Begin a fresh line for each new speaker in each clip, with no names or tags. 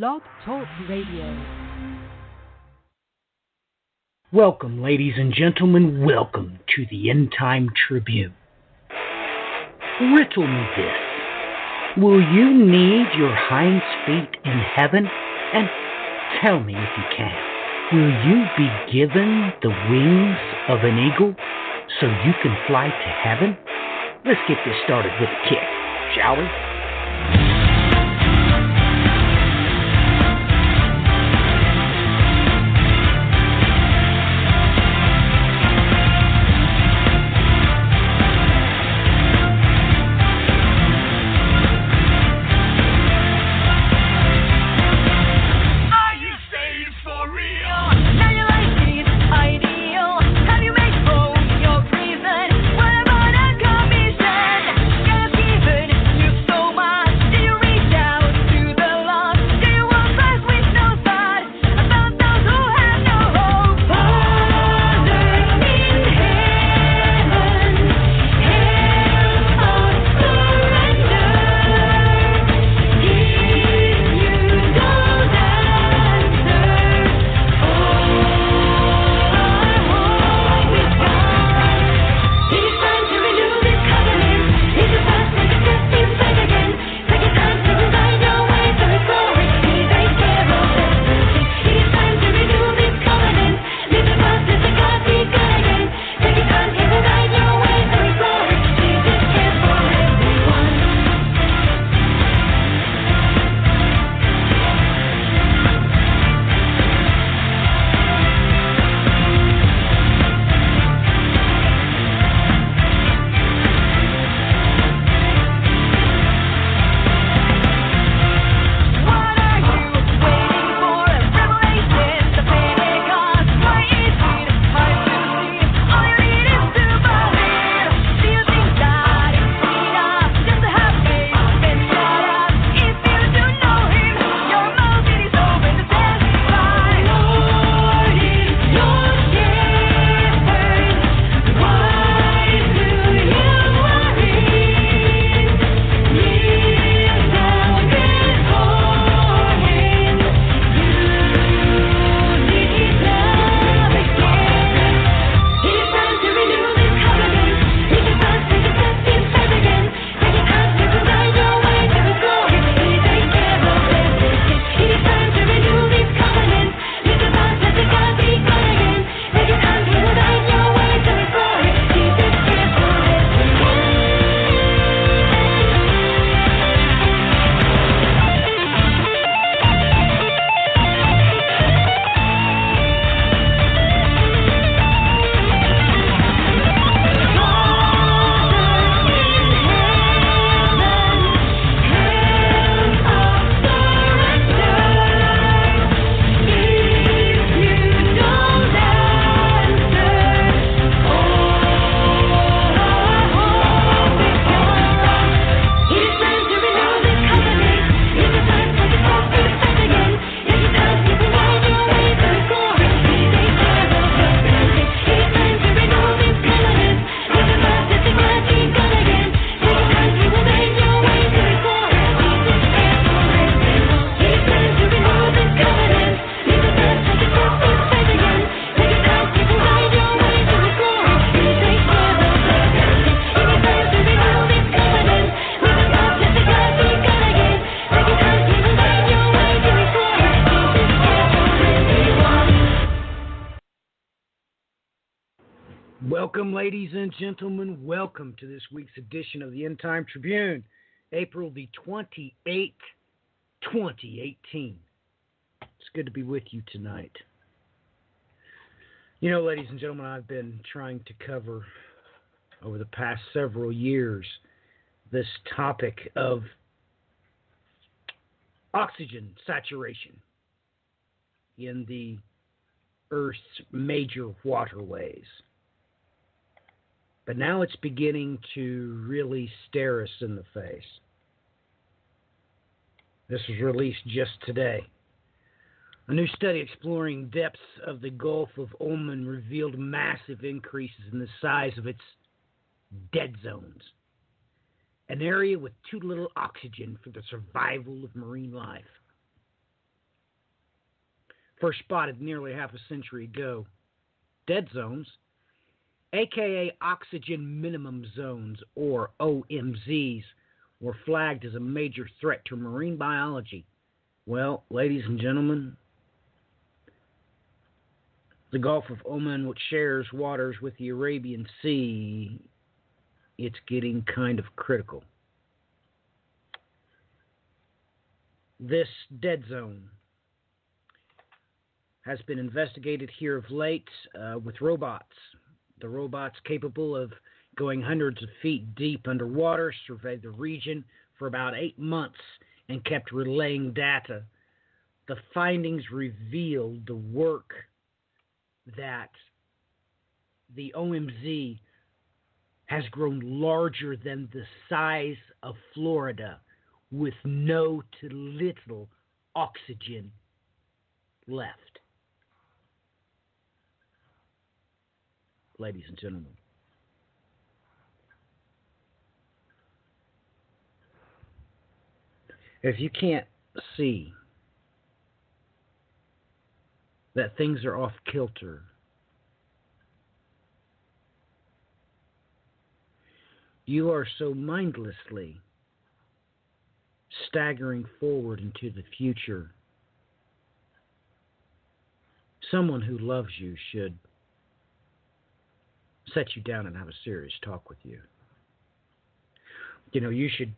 Blog Talk Radio.
Welcome, ladies and gentlemen. Welcome to the End Time Tribune. Riddle me this. Will you need your hinds feet in heaven? And tell me if you can. Will you be given the wings of an eagle so you can fly to heaven? Let's get this started with a kick, shall we? Welcome, ladies and gentlemen. Welcome to this week's edition of the End Time Tribune, April the 28th, 2018. It's good to be with you tonight. You know, ladies and gentlemen, I've been trying to cover over the past several years this topic of oxygen saturation in the Earth's major waterways. But now it's beginning to really stare us in the face. This was released just today. A new study exploring depths of the Gulf of Oman revealed massive increases in the size of its dead zones, an area with too little oxygen for the survival of marine life. first spotted nearly half a century ago. Dead zones, aka oxygen minimum zones, or OMZs, were flagged as a major threat to marine biology. Well, ladies and gentlemen, the Gulf of Oman, which shares waters with the Arabian Sea, it's getting kind of critical. This dead zone has been investigated here of late with robots. The robots capable of going hundreds of feet deep underwater surveyed the region for about 8 months and kept relaying data. The findings revealed the work that the OMZ has grown larger than the size of Florida with no to little oxygen left. Ladies and gentlemen, if you can't see that things are off kilter, you are so mindlessly staggering forward into the future. Someone who loves you should set you down and have a serious talk with you. You know, you should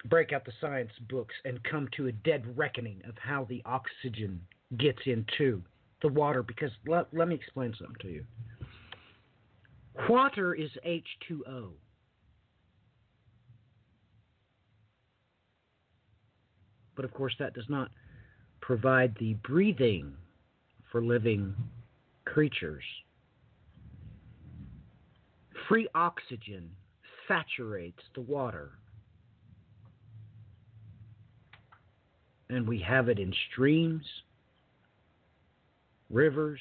break out the science books and come to a dead reckoning of how the oxygen gets into the water, because let me explain something to you. Water is H2O. But of course that does not provide the breathing for living creatures. Free oxygen saturates the water. And we have it in streams, rivers.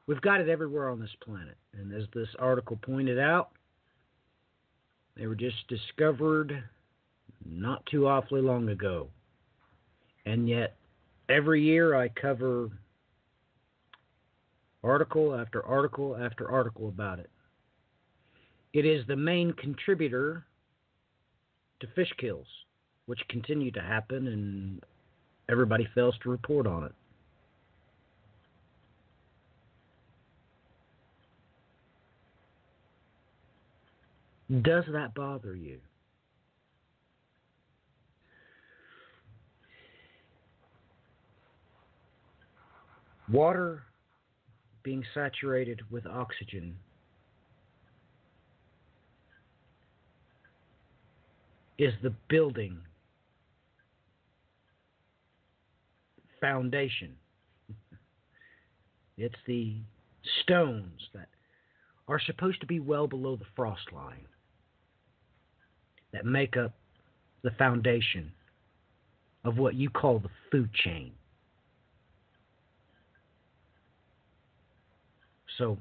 We've got it everywhere on this planet. And as this article pointed out, they were just discovered not too awfully long ago. And yet, every year I cover article after article after article about it. It is the main contributor to fish kills, which continue to happen, and everybody fails to report on it. Does that bother you? Water being saturated with oxygen is the building foundation. It's the stones that are supposed to be well below the frost line that make up the foundation of what you call the food chain. So,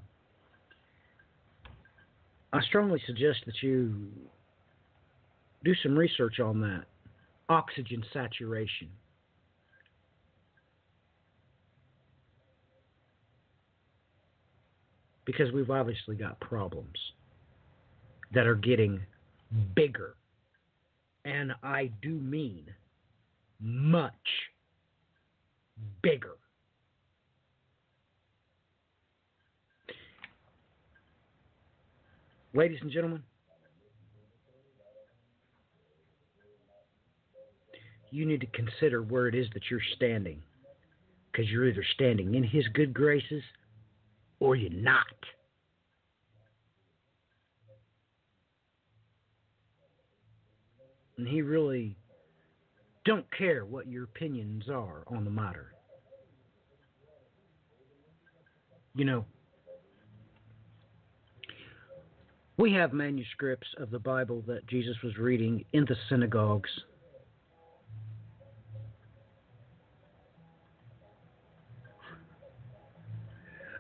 I strongly suggest that you do some research on that. Oxygen saturation. Because we've obviously got problems that are getting bigger. And I do mean much bigger. Ladies and gentlemen, you need to consider where it is that you're standing, because you're either standing in His good graces or you're not. And He really don't care what your opinions are on the matter. You know, we have manuscripts of the Bible that Jesus was reading in the synagogues.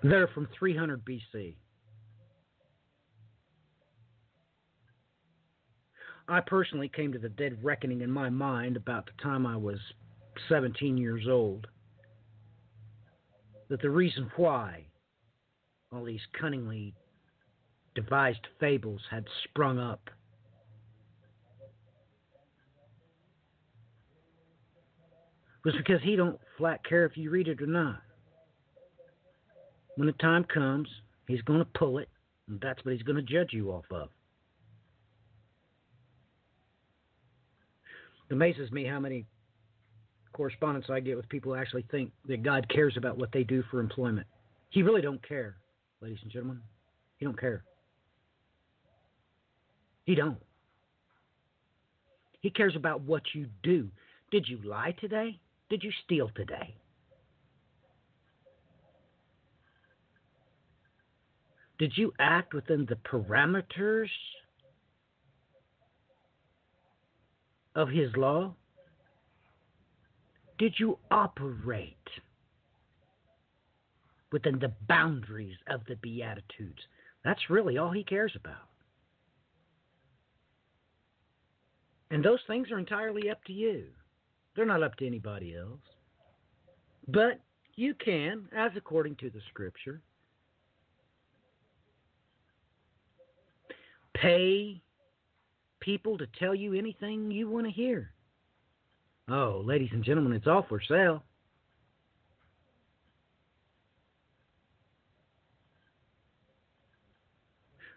They're from 300 BC. I personally came to the dead reckoning in my mind about the time I was 17 years old. that the reason why all these cunningly devised fables had sprung up was because he don't flat care if you read it or not. When the time comes, he's going to pull it, and that's what he's going to judge you off of. It amazes me how many correspondence I get with people who actually think that God cares about what they do for employment. He really don't care, ladies and gentlemen. He don't care. He don't. He cares about what you do. Did you lie today? Did you steal today? Did you act within the parameters of His law? Did you operate within the boundaries of the Beatitudes? That's really all He cares about. And those things are entirely up to you. They're not up to anybody else. But you can, as according to the Scripture, pay people to tell you anything you want to hear. Oh, ladies and gentlemen, it's all for sale.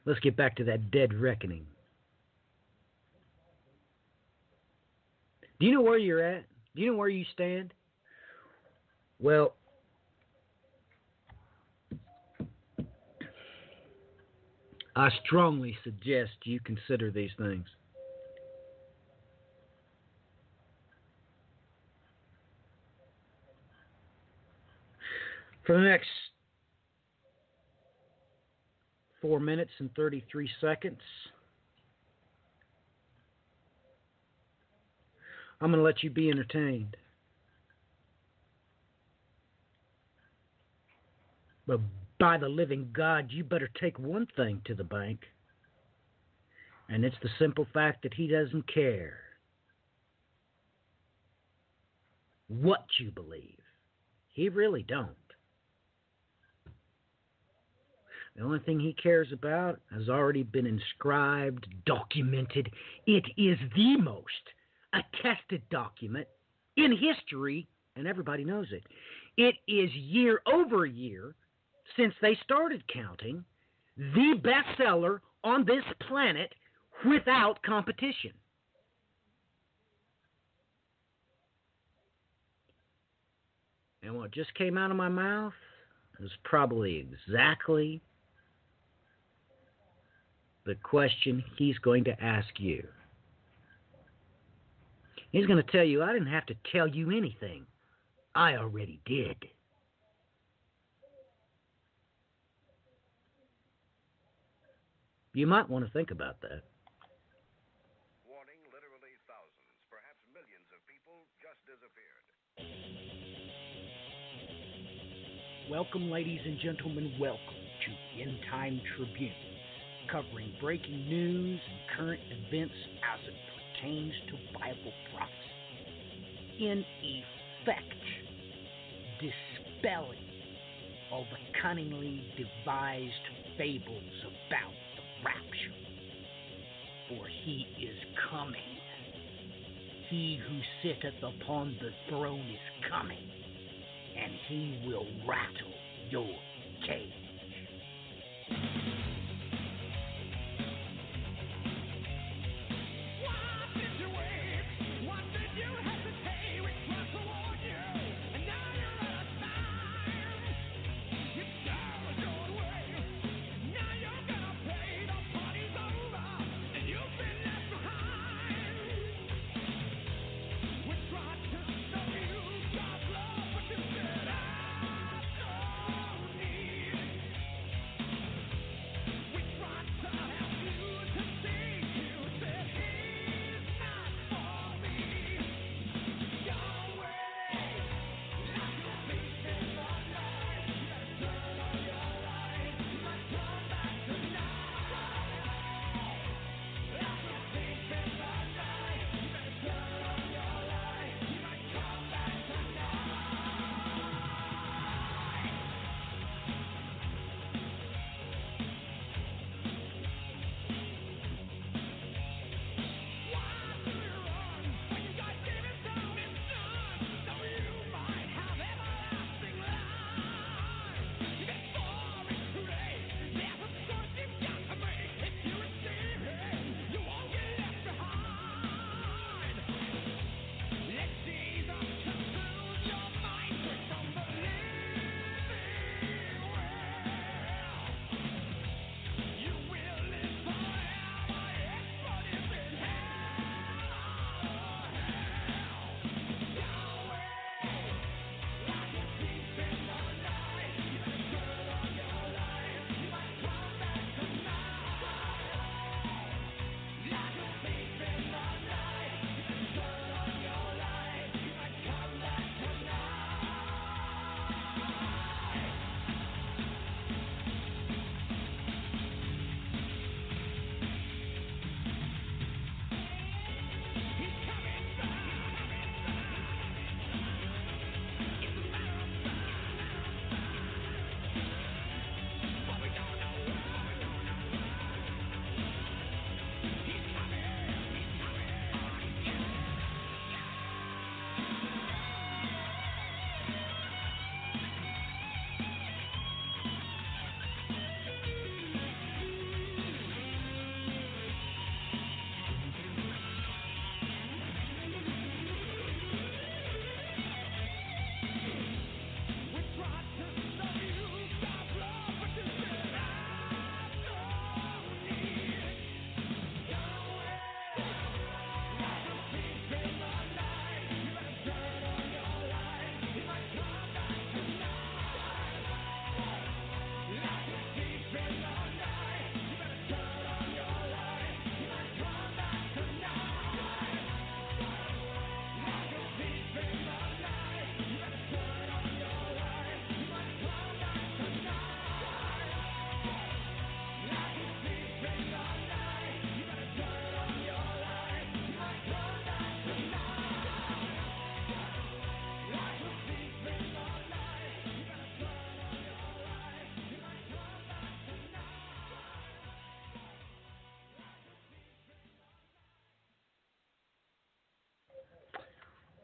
Let's get back to that dead reckoning. Do you know where you're at? Do you know where you stand? Well, I strongly suggest you consider these things. For the next 4 minutes and 33 seconds, I'm going to let you be entertained. But by the living God, you better take one thing to the bank. And it's the simple fact that He doesn't care what you believe. He really don't. The only thing He cares about has already been inscribed, documented. It is the most attested document in history, and everybody knows it. It is year over year, since they started counting, the bestseller on this planet without competition. And what just came out of my mouth is probably exactly the question He's going to ask you. He's going to tell you, I didn't have to tell you anything. I already did. You might want to think about that.
Warning, literally thousands, perhaps millions of people just disappeared.
Welcome, ladies and gentlemen, welcome to End Time Tribune, covering breaking news and current events as it pertains to Bible prophecy. In effect, dispelling all the cunningly devised fables about the rapture. For He is coming. He who sitteth upon the throne is coming, and He will rattle your cage.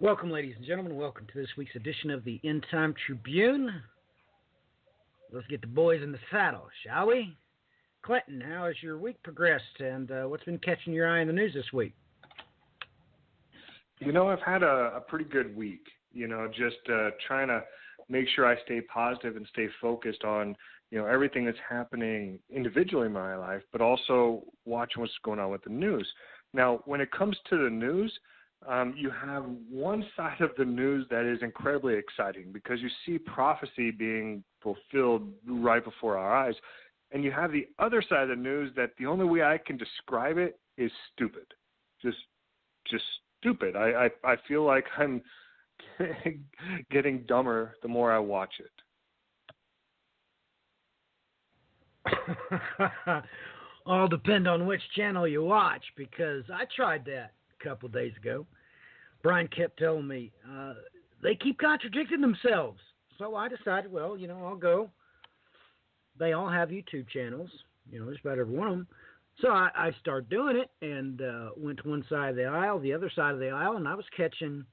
Welcome, ladies and gentlemen. Welcome to this week's edition of the End Time Tribune. Let's get the boys in the saddle, shall we? Clinton, how has your week progressed, and what's been catching your eye in the news this week?
I've had a pretty good week, just trying to make sure I stay positive and stay focused on, everything that's happening individually in my life, but also watching what's going on with the news. Now, when it comes to the news, you have one side of the news that is incredibly exciting because you see prophecy being fulfilled right before our eyes. And you have the other side of the news that the only way I can describe it is stupid. Just stupid. I feel like I'm getting dumber the more I watch
it. All depend on which channel you watch, because I tried that a couple of days ago. Brian kept telling me they keep contradicting themselves. So I decided, well, I'll go. They all have YouTube channels, just about every one of them. So I started doing it and went to one side of the aisle, the other side of the aisle, and I was catching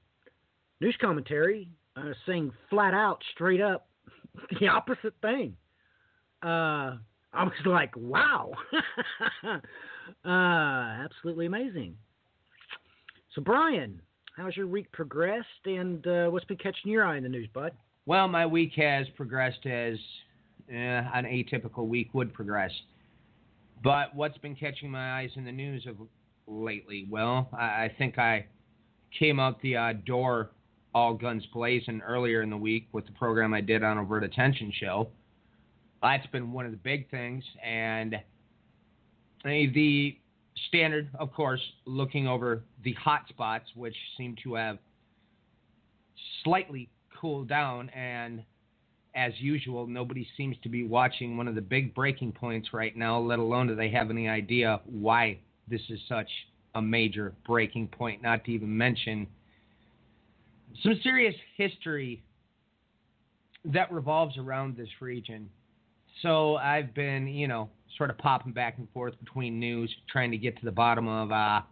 news commentary saying flat out, straight up, the opposite thing. I was like, wow. Absolutely amazing. So, Brian, how's your week progressed, and what's been catching your eye in the news, bud?
Well, my week has progressed as an atypical week would progress. But what's been catching my eyes in the news of lately? Well, I think I came out the door all guns blazing earlier in the week with the program I did on Overt Attention Show. That's been one of the big things. And the standard, of course, looking over the hot spots, which seem to have slightly cooled down, and as usual, nobody seems to be watching one of the big breaking points right now, let alone do they have any idea why this is such a major breaking point, not to even mention some serious history that revolves around this region. So I've been, sort of popping back and forth between news, trying to get to the bottom of a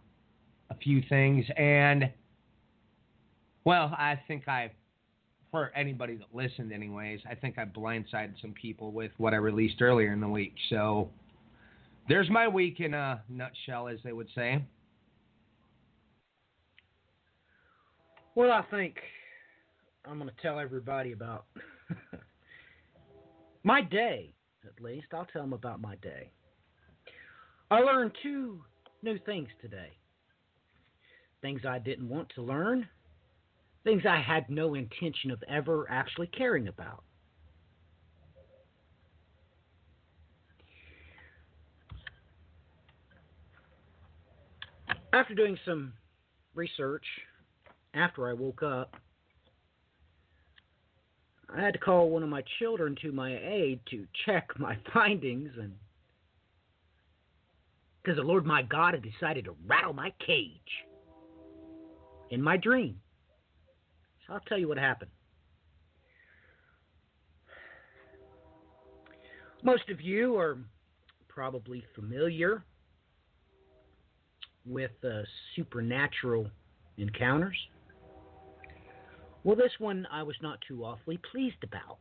few things. And, well, I think for anybody that listened anyways, I think I blindsided some people with what I released earlier in the week. So there's my week in a nutshell, as they would say.
Well, I think I'm going to tell everybody about my day, at least. I'll tell them about my day. I learned 2 new things today. Things I didn't want to learn. Things I had no intention of ever actually caring about. After doing some research, after I woke up, I had to call one of my children to my aid to check my findings, and because the Lord my God had decided to rattle my cage in my dream. So I'll tell you what happened. Most of you are probably familiar with supernatural encounters. Well, this one I was not too awfully pleased about.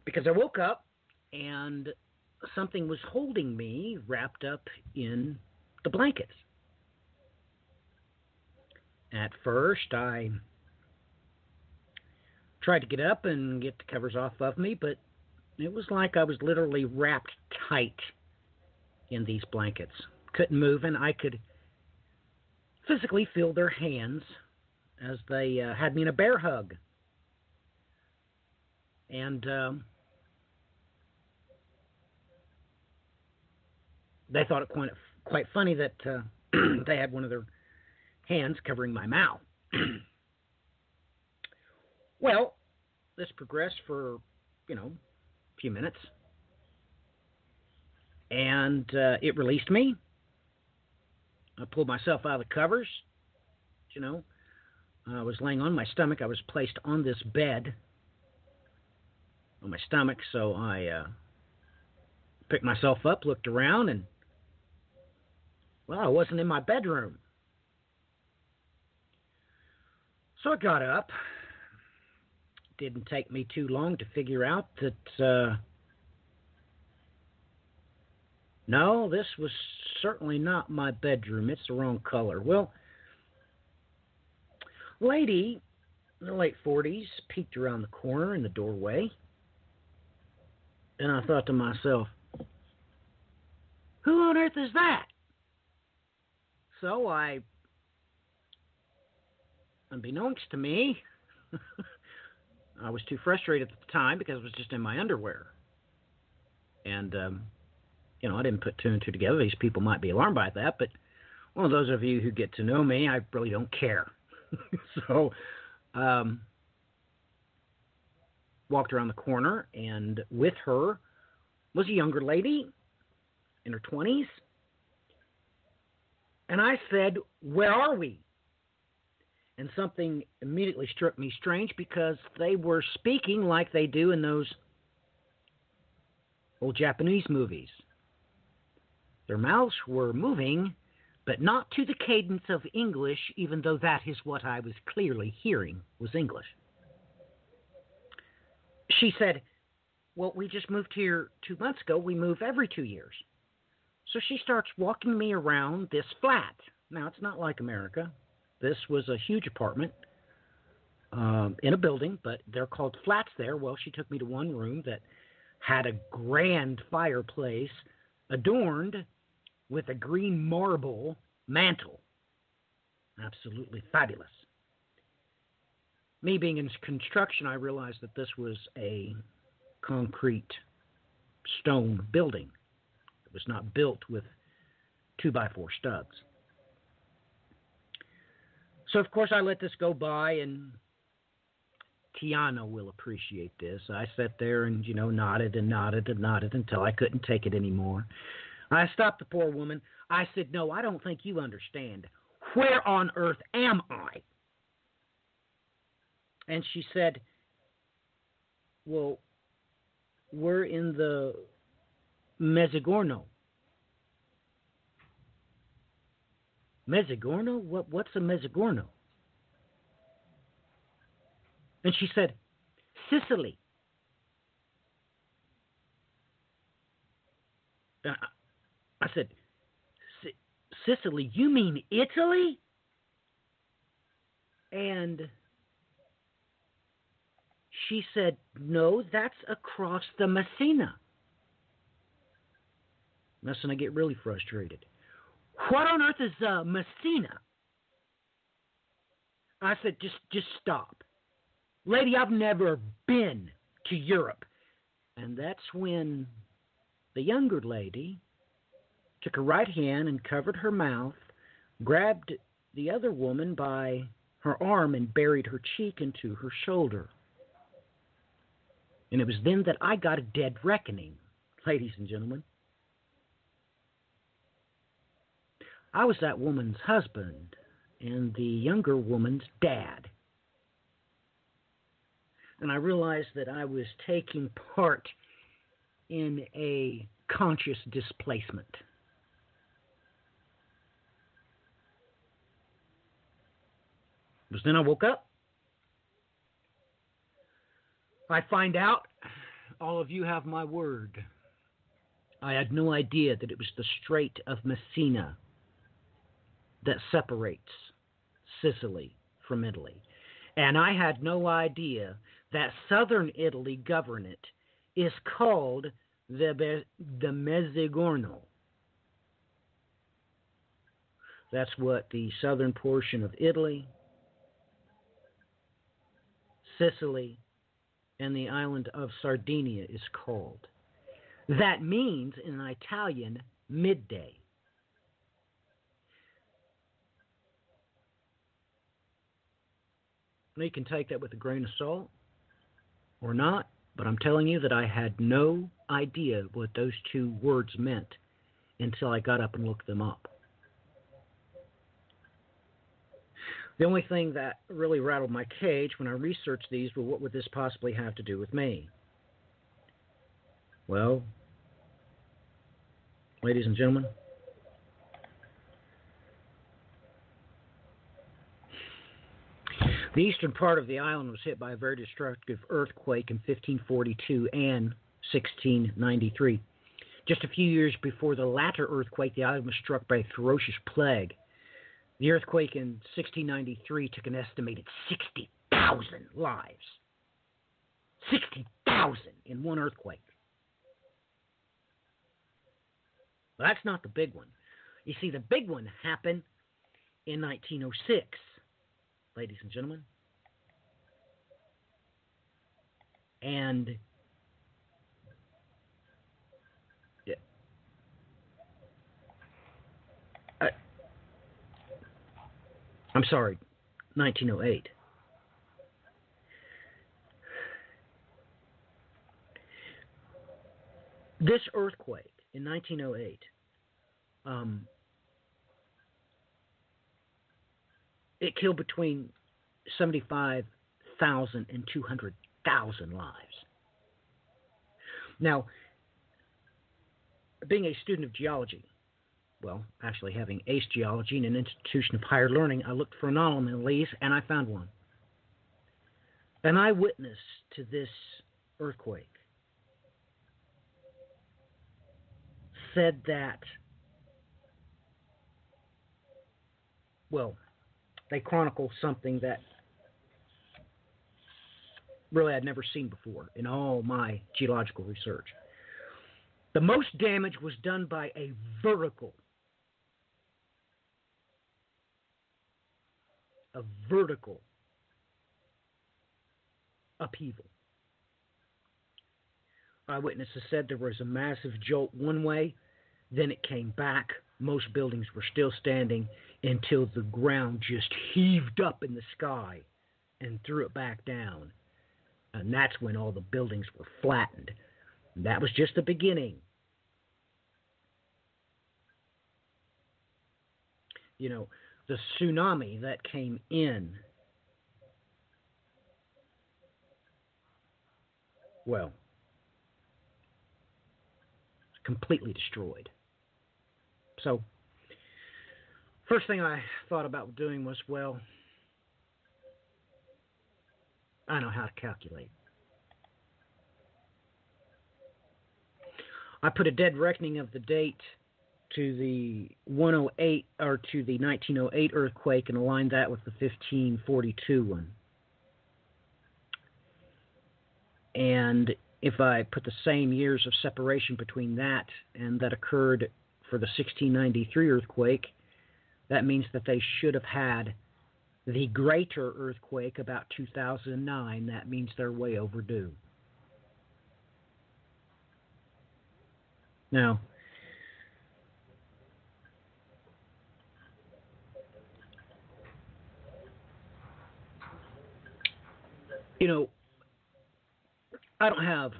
Because I woke up and something was holding me wrapped up in the blankets. At first, I tried to get up and get the covers off of me, but it was like I was literally wrapped tight in these blankets. Couldn't move, and I could physically feel their hands as they had me in a bear hug. And they thought it quite funny that they had one of their hands covering my mouth. Well, this progressed for, a few minutes. And it released me. I pulled myself out of the covers. I was laying on my stomach. I was placed on this bed on my stomach. So I picked myself up, looked around, and, well, I wasn't in my bedroom. So I got up. Didn't take me too long to figure out that, no, this was certainly not my bedroom. It's the wrong color. Well, lady in the late 40s peeked around the corner in the doorway, and I thought to myself, who on earth is that? So unbeknownst to me, I was too frustrated at the time because I was just in my underwear. And, I didn't put two and two together. These people might be alarmed by that, but one of those of you who get to know me, I really don't care. So, walked around the corner, and with her was a younger lady in her 20s. And I said, where are we? And something immediately struck me strange because they were speaking like they do in those old Japanese movies. Their mouths were moving, but not to the cadence of English, even though that is what I was clearly hearing was English. She said, well, we just moved here 2 months ago. We move every 2 years. So she starts walking me around this flat. Now, it's not like America. This was a huge apartment in a building, but they're called flats there. Well, she took me to one room that had a grand fireplace adorned with a green marble mantle. Absolutely fabulous. Me being in construction, I realized that this was a concrete stone building. It was not built with 2x4 studs. So, of course, I let this go by, and Tiana will appreciate this. I sat there and, nodded and nodded and nodded until I couldn't take it anymore. I stopped the poor woman. I said, no, I don't think you understand. Where on earth am I? And she said, well, we're in the Mezzogiorno. Mezzogiorno? What's a Mezzogiorno? And she said, Sicily. I said, Sicily? You mean Italy? And she said, no, that's across the Messina. That's when I get really frustrated. What on earth is Messina? I said, just stop. Lady, I've never been to Europe. And that's when the younger lady took her right hand and covered her mouth, grabbed the other woman by her arm and buried her cheek into her shoulder. And it was then that I got a dead reckoning, ladies and gentlemen. I was that woman's husband and the younger woman's dad. And I realized that I was taking part in a conscious displacement. It was then I woke up. I find out, all of you have my word. I had no idea that it was the Strait of Messina that separates Sicily from Italy. And I had no idea that southern Italy governorate is called the Mezzogiorno. That's what the southern portion of Italy, Sicily, and the island of Sardinia is called. That means, in Italian, midday. Now, you can take that with a grain of salt or not, but I'm telling you that I had no idea what those two words meant until I got up and looked them up. The only thing that really rattled my cage when I researched these was, what would this possibly have to do with me? Well, ladies and gentlemen, The eastern part of the island was hit by a very destructive earthquake in 1542 and 1693. Just a few years before the latter earthquake, the island was struck by a ferocious plague. The earthquake in 1693 took an estimated 60,000 lives. 60,000 in one earthquake. Well, that's not the big one. You see, the big one happened in 1906, ladies and gentlemen. And I'm sorry, 1908. This earthquake in 1908, it killed between 75,000 and 200,000 lives. Now, being a student of geology, well, actually having aced geology in an institution of higher learning, I looked for anomalies, and I found one. An eyewitness to this earthquake said that, well, they chronicle something that really I'd never seen before in all my geological research. The most damage was done by a vertical upheaval. Eyewitnesses said there was a massive jolt one way, then it came back. Most buildings were still standing until the ground just heaved up in the sky and threw it back down. And that's when all the buildings were flattened. And that was just the beginning. You know, the tsunami that came in, well, completely destroyed. So, first thing I thought about doing was, well, I know how to calculate. I put a dead reckoning of the date to the 108 or to the 1908 earthquake and aligned that with the 1542 one. And if I put the same years of separation between that and that occurred for the 1693 earthquake, that means that they should have had the greater earthquake about 2009. That means they're way overdue. Now, you know, I don't have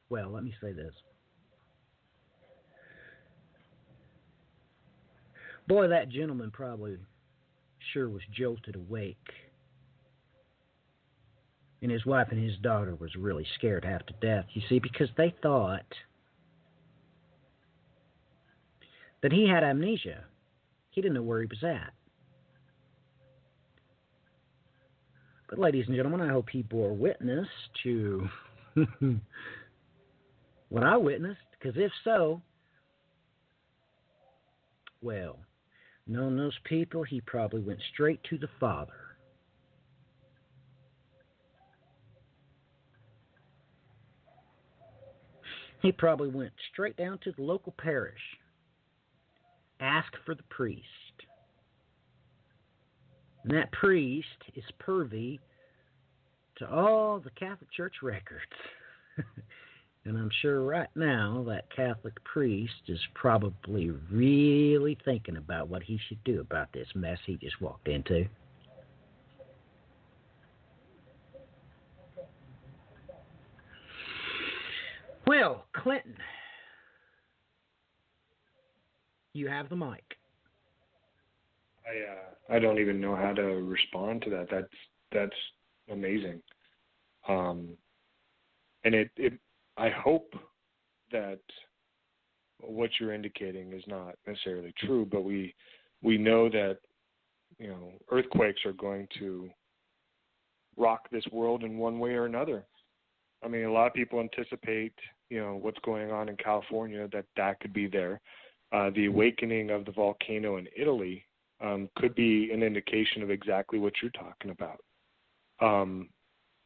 well, let me say this. Boy, that gentleman probably sure was jolted awake. And his wife and his daughter was really scared half to death, you see, because they thought that he had amnesia. He didn't know where he was at. But ladies and gentlemen, I hope he bore witness to what I witnessed, because if so, well, knowing those people, he probably went straight to the Father. He probably went straight down to the local parish, asked for the priest. And that priest is privy to all the Catholic Church records. And I'm sure right now that Catholic priest is probably really thinking about what he should do about this mess he just walked into. Well, Clinton, you have the mic.
I don't even know how to respond to that. That's amazing. And it I hope that what you're indicating is not necessarily true, but we know that, earthquakes are going to rock this world in one way or another. I mean, a lot of people anticipate, what's going on in California, that could be there. The awakening of the volcano in Italy could be an indication of exactly what you're talking about.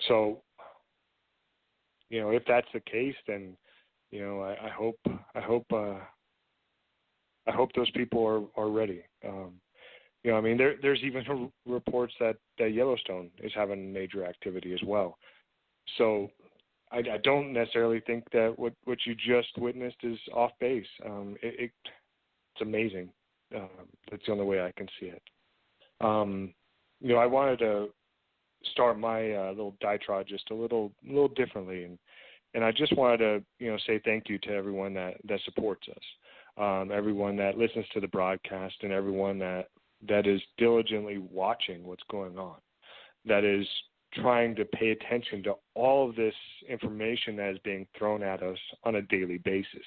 So, if that's the case, then, I hope those people are ready. There's even reports that Yellowstone is having major activity as well. So I don't necessarily think that what you just witnessed is off base. It's amazing. That's the only way I can see it. I wanted to start my little diatribe just a little differently, and I just wanted to say thank you to everyone that supports us, everyone that listens to the broadcast, and everyone that is diligently watching what's going on, that is trying to pay attention to all of this information that is being thrown at us on a daily basis.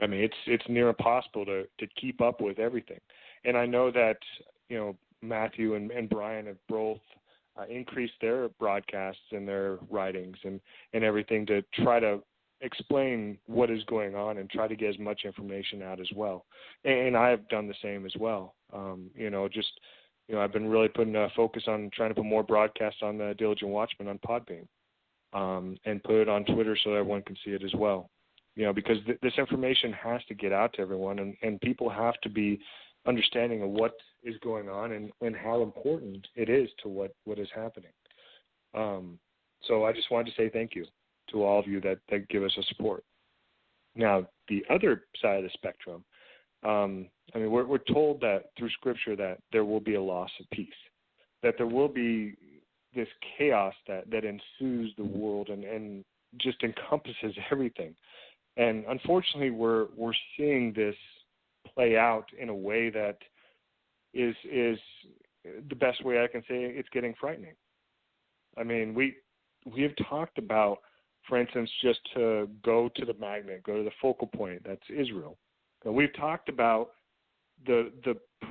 I mean, it's near impossible to keep up with everything. And I know that, Matthew and Brian have both increased their broadcasts and their writings and everything to try to explain what is going on and try to get as much information out as well. And I have done the same as well. I've been really putting a focus on trying to put more broadcasts on the Diligent Watchman on Podbean, and put it on Twitter so that everyone can see it as well. Because this information has to get out to everyone, and people have to be understanding of what is going on and how important it is to what is happening. So I just wanted to say thank you to all of you that give us a support. Now, the other side of the spectrum, we're told that through Scripture that there will be a loss of peace, that there will be this chaos that ensues the world and just encompasses everything. And unfortunately, we're seeing this play out in a way that is the best way I can say it's getting frightening. I mean, we have talked about, for instance, just to go to the magnet, go to the focal point, that's Israel. And we've talked about the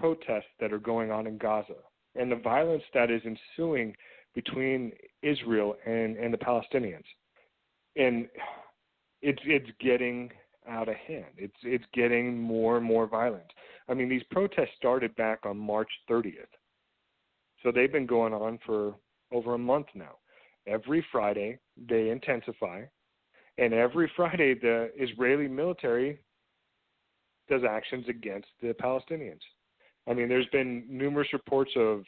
protests that are going on in Gaza and the violence that is ensuing between Israel and the Palestinians. And it's getting out of hand. It's getting more and more violent. I mean, these protests started back on March 30th. So they've been going on for over a month now. Every Friday, they intensify. And every Friday, the Israeli military does actions against the Palestinians. I mean, there's been numerous reports of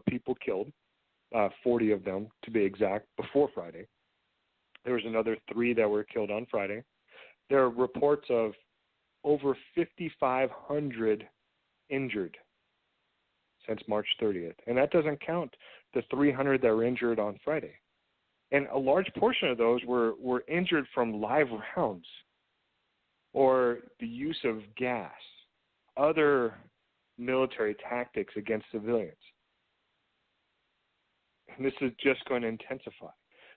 people killed, 40 of them to be exact, before Friday. There was another 3 that were killed on Friday. There are reports of over 5,500 injured since March 30th. And that doesn't count the 300 that were injured on Friday. And a large portion of those were injured from live rounds or the use of gas, other military tactics against civilians. And this is just going to intensify.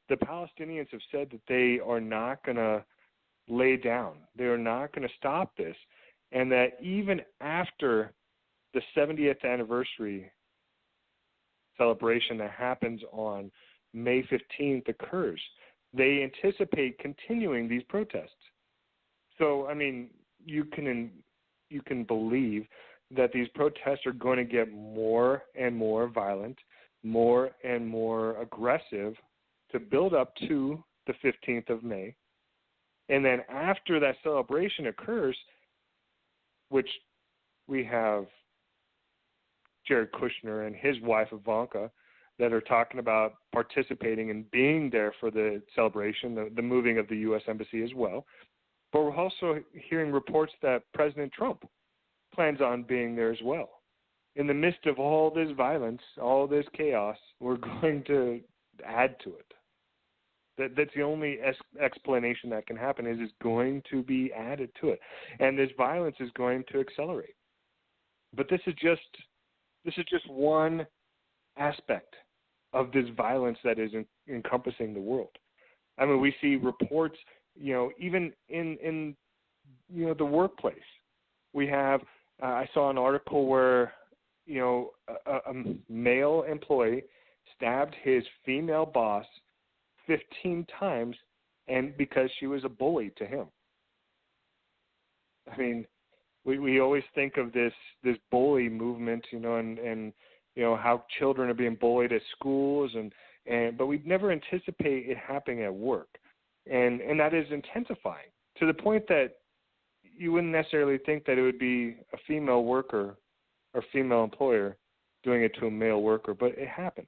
The Palestinians have said that they are not going to lay down. They are not going to stop this. And that even after the 70th anniversary celebration that happens on May 15th occurs, they anticipate continuing these protests. So, I mean, you can believe that these protests are going to get more and more violent, more and more aggressive to build up to the 15th of May. And then after that celebration occurs, which we have Jared Kushner and his wife Ivanka that are talking about participating and being there for the celebration, the moving of the U.S. Embassy as well. But we're also hearing reports that President Trump plans on being there as well. In the midst of all this violence, all this chaos, we're going to add to it. That's the only explanation that can happen is it's going to be added to it. And this violence is going to accelerate. But this is just one aspect of this violence that is encompassing the world. I mean, we see reports, even in the workplace. We have, I saw an article where, a male employee stabbed his female boss 15 times, and because she was a bully to him. I mean, we always think of this bully movement, and how children are being bullied at schools, but we never anticipate it happening at work, and that is intensifying to the point that you wouldn't necessarily think that it would be a female worker or female employer doing it to a male worker, but it happened.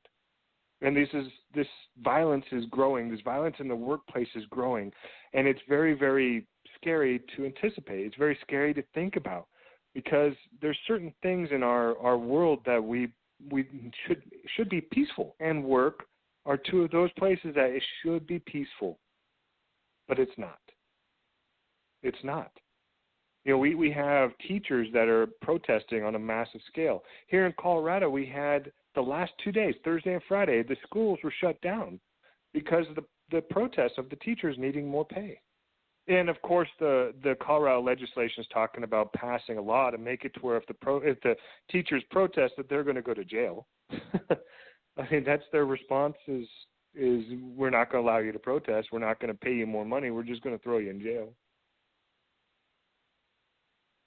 And this violence is growing. This violence in the workplace is growing, and it's very, very scary to anticipate. It's very scary to think about, because there's certain things in our world that we should be peaceful, and work are two of those places that it should be peaceful, but it's not. It's not. We have teachers that are protesting on a massive scale. Here in Colorado, we had the last 2 days, Thursday and Friday, the schools were shut down because of the protests of the teachers needing more pay. And, of course, the Colorado legislation is talking about passing a law to make it to where if the teachers protest, that they're going to go to jail. I mean, that's their response is we're not going to allow you to protest. We're not going to pay you more money. We're just going to throw you in jail.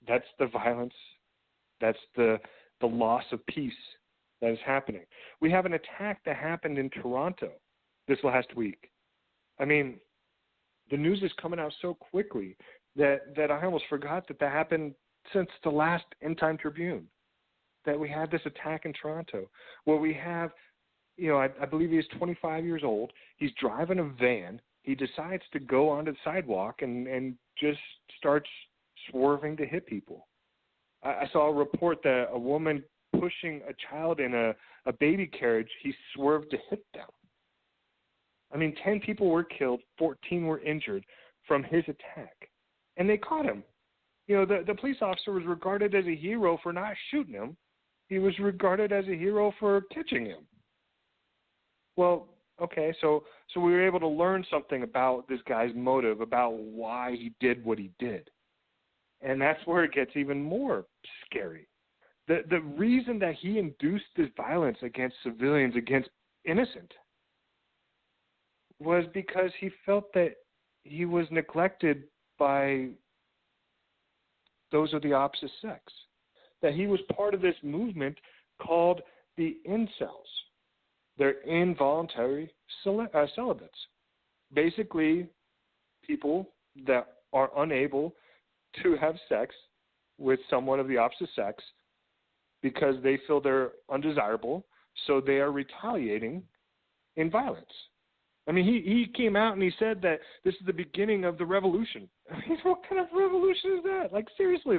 That's the violence. That's the loss of peace that is happening. We have an attack that happened in Toronto this last week. I mean, the news is coming out so quickly that I almost forgot that happened since the last End Time Tribune, that we had this attack in Toronto where we have, I believe he's 25 years old. He's driving a van. He decides to go onto the sidewalk and just starts swerving to hit people. I saw a report that a woman pushing a child in a baby carriage, he swerved to hit them. I mean, 10 people were killed, 14 were injured from his attack. And they caught him. The police officer was regarded as a hero for not shooting him. He was regarded as a hero for catching him. Well, okay, so we were able to learn something about this guy's motive, about why he did what he did. And that's where it gets even more scary. The reason that he induced this violence against civilians, against innocent, was because he felt that he was neglected by those of the opposite sex, that he was part of this movement called the incels. They're involuntary celibates. Basically, people that are unable to have sex with someone of the opposite sex because they feel they're undesirable, so they are retaliating in violence. I mean, he came out and he said that this is the beginning of the revolution. I mean, what kind of revolution is that? Like, seriously,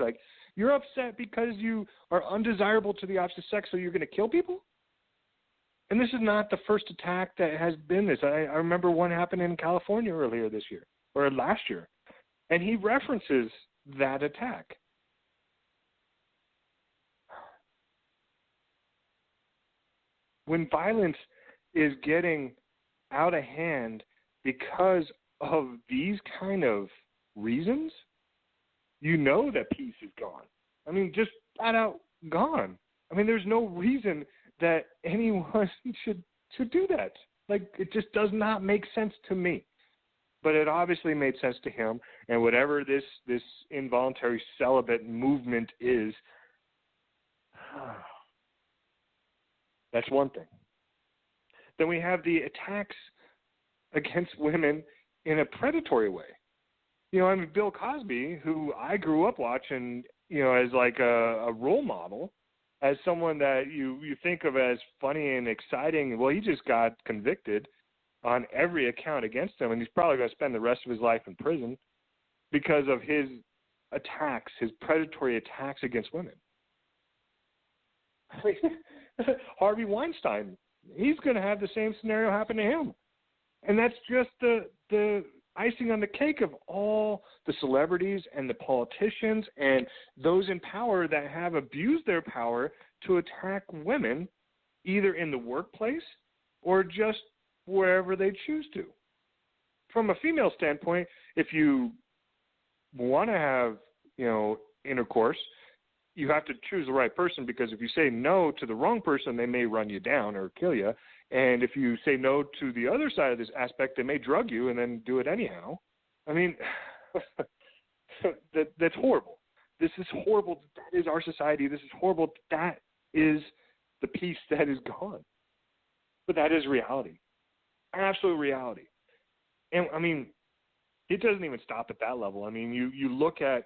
you're upset because you are undesirable to the opposite sex, so you're going to kill people? And this is not the first attack that has been this. I remember one happened in California earlier this year, or last year, and he references that attack. When violence is getting out of hand because of these kind of reasons, you know that peace is gone. I mean, just flat out gone. I mean, there's no reason that anyone should do that. It just does not make sense to me. But it obviously made sense to him, and whatever this involuntary celibate movement is, that's one thing. Then we have the attacks against women in a predatory way. I mean, Bill Cosby, who I grew up watching, as like a role model, as someone that you think of as funny and exciting. Well, he just got convicted on every account against him, and he's probably going to spend the rest of his life in prison because of his attacks, his predatory attacks against women. Harvey Weinstein, he's going to have the same scenario happen to him. And that's just the icing on the cake of all the celebrities and the politicians and those in power that have abused their power to attack women, either in the workplace or just wherever they choose to. From a female standpoint, if you want to have, intercourse, you have to choose the right person, because if you say no to the wrong person, they may run you down or kill you. And if you say no to the other side of this aspect, they may drug you and then do it anyhow. I mean, that's horrible. This is horrible. That is our society. This is horrible. That is the peace that is gone. But that is reality. Absolute reality. And, I mean, it doesn't even stop at that level. I mean, you look at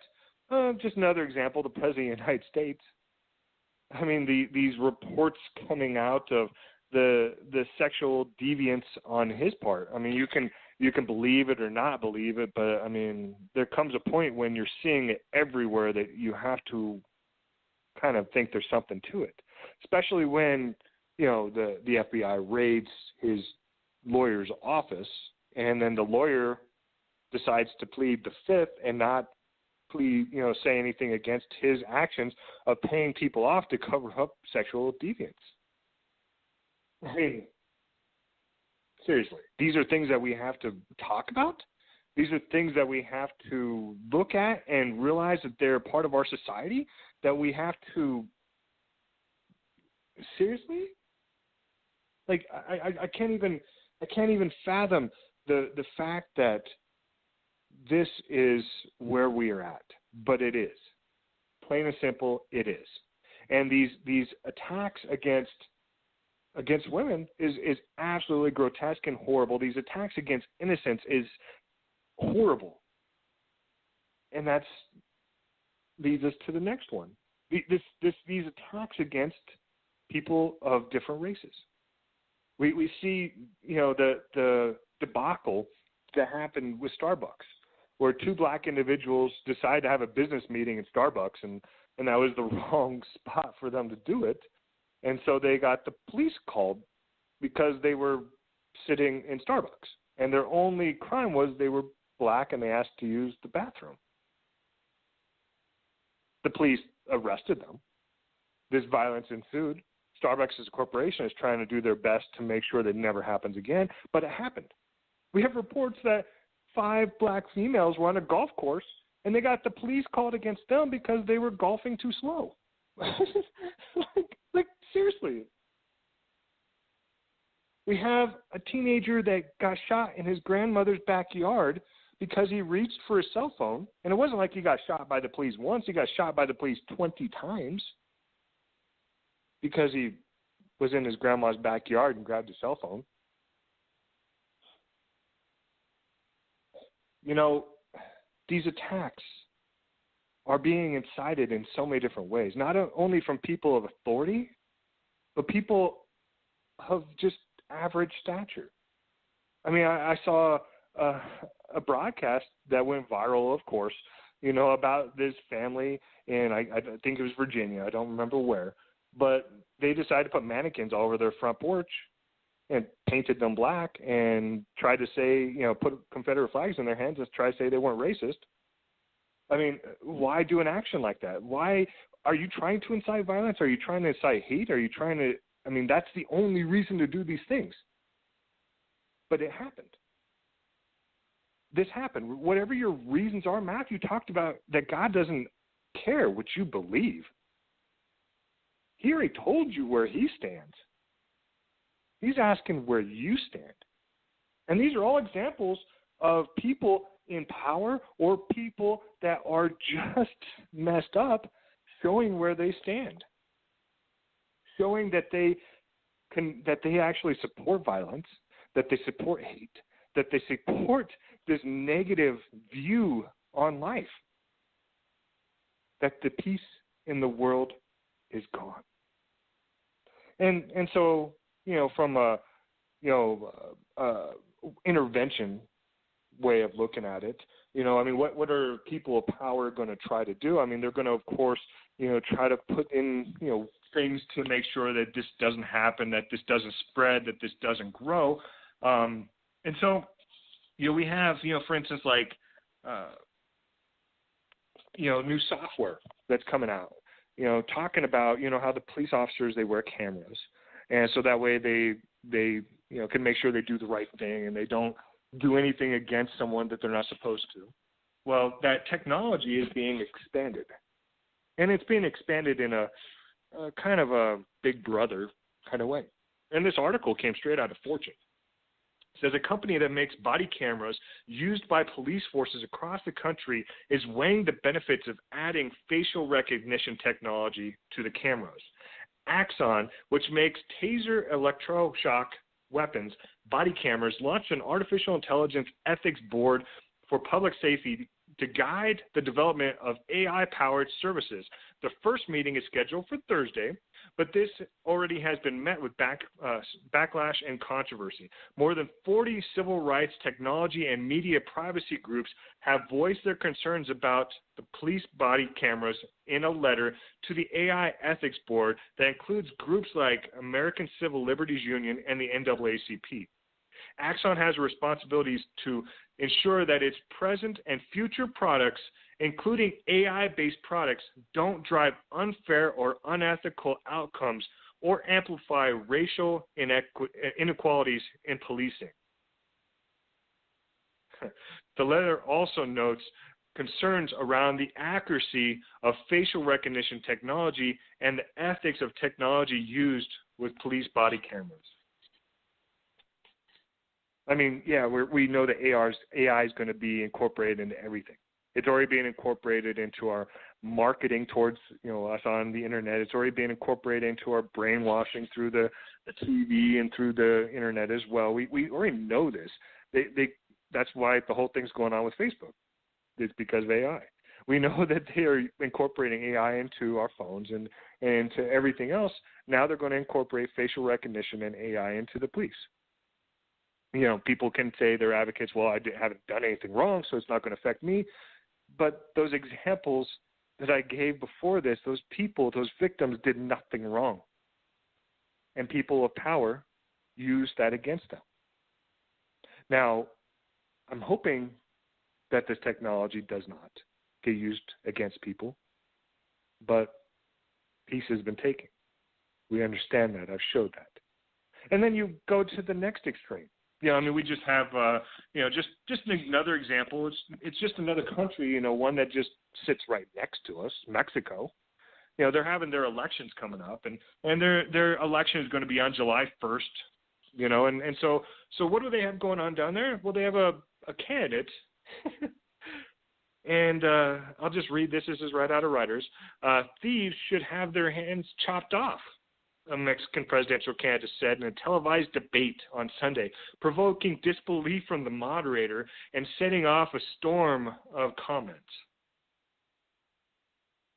just another example, the President of the United States. I mean, these reports coming out of the sexual deviance on his part. I mean, you can believe it or not believe it, but, I mean, there comes a point when you're seeing it everywhere that you have to kind of think there's something to it, especially when, the FBI raids his lawyer's office, and then the lawyer decides to plead the fifth and not say anything against his actions of paying people off to cover up sexual deviance. I mean, seriously, these are things that we have to talk about. These are things that we have to look at and realize that they're part of our society, that we have to seriously. Like, I can't even fathom the fact that this is where we are at, but it is. Plain and simple, it is. And these attacks against women is absolutely grotesque and horrible. These attacks against innocence is horrible. And that leads us to the next one. These attacks against people of different races. We see, the debacle that happened with Starbucks, where two black individuals decided to have a business meeting at Starbucks, and that was the wrong spot for them to do it. And so they got the police called because they were sitting in Starbucks. And their only crime was they were black and they asked to use the bathroom. The police arrested them. This violence ensued. Starbucks as a corporation is trying to do their best to make sure that it never happens again, but it happened. We have reports that 5 black females were on a golf course, and they got the police called against them because they were golfing too slow. like, seriously. We have a teenager that got shot in his grandmother's backyard because he reached for his cell phone, and it wasn't like he got shot by the police once. He got shot by the police 20 times because he was in his grandma's backyard and grabbed his cell phone. These attacks are being incited in so many different ways, not only from people of authority, but people of just average stature. I mean, I saw a broadcast that went viral, of course, about this family in, I think it was Virginia, I don't remember where, but they decided to put mannequins all over their front porch and painted them black and tried to say, put Confederate flags in their hands and try to say they weren't racist. I mean, why do an action like that? Why are you trying to incite violence? Are you trying to incite hate? Are you trying to, that's the only reason to do these things. But it happened. This happened. Whatever your reasons are, Matthew talked about that God doesn't care what you believe. He already told you where he stands. He's asking where you stand. And these are all examples of people in power or people that are just messed up, showing where they stand, showing that they actually support violence, that they support hate, that they support this negative view on life, that the peace in the world is gone. And so, from a intervention way of looking at it, what are people of power going to try to do? They're going to, of course, try to put in, things to make sure that this doesn't happen, that this doesn't spread, that this doesn't grow. And so, we have, for instance, like, new software that's coming out, talking about, how the police officers, they wear cameras. And so that way they can make sure they do the right thing and they don't do anything against someone that they're not supposed to. Well, that technology is being expanded. And it's being expanded in a kind of a big brother kind of way. And this article came straight out of Fortune. It says a company that makes body cameras used by police forces across the country is weighing the benefits of adding facial recognition technology to the cameras. Axon, which makes taser electroshock weapons body cameras, launched an artificial intelligence ethics board for public safety to guide the development of AI-powered services. The first meeting is scheduled for Thursday, but this already has been met with backlash and controversy. More than 40 civil rights, technology, and media privacy groups have voiced their concerns about the police body cameras in a letter to the AI Ethics Board that includes groups like American Civil Liberties Union and the NAACP. Axon has responsibilities to ensure that its present and future products, including AI-based products, don't drive unfair or unethical outcomes or amplify racial inequalities in policing. The letter also notes concerns around the accuracy of facial recognition technology and the ethics of technology used with police body cameras. I mean, yeah, we know that AI is going to be incorporated into everything. It's already being incorporated into our marketing towards us on the internet. It's already being incorporated into our brainwashing through the TV and through the internet as well. We already know this. That's why the whole thing's going on with Facebook. It's because of AI. We know that they are incorporating AI into our phones and into everything else. Now they're going to incorporate facial recognition and AI into the police. People can say they're advocates, well, I haven't done anything wrong, so it's not going to affect me. But those examples that I gave before this, those people, those victims did nothing wrong. And people of power use that against them. Now, I'm hoping that this technology does not get used against people, but peace has been taken. We understand that. I've showed that. And then you go to the next extreme. We just have, just another example. It's just another country, one that just sits right next to us, Mexico. They're having their elections coming up, and their election is going to be on July 1st, and so what do they have going on down there? Well, they have a candidate, and I'll just read this. This is right out of Reuters. Thieves should have their hands chopped off, a Mexican presidential candidate said in a televised debate on Sunday, provoking disbelief from the moderator and setting off a storm of comments.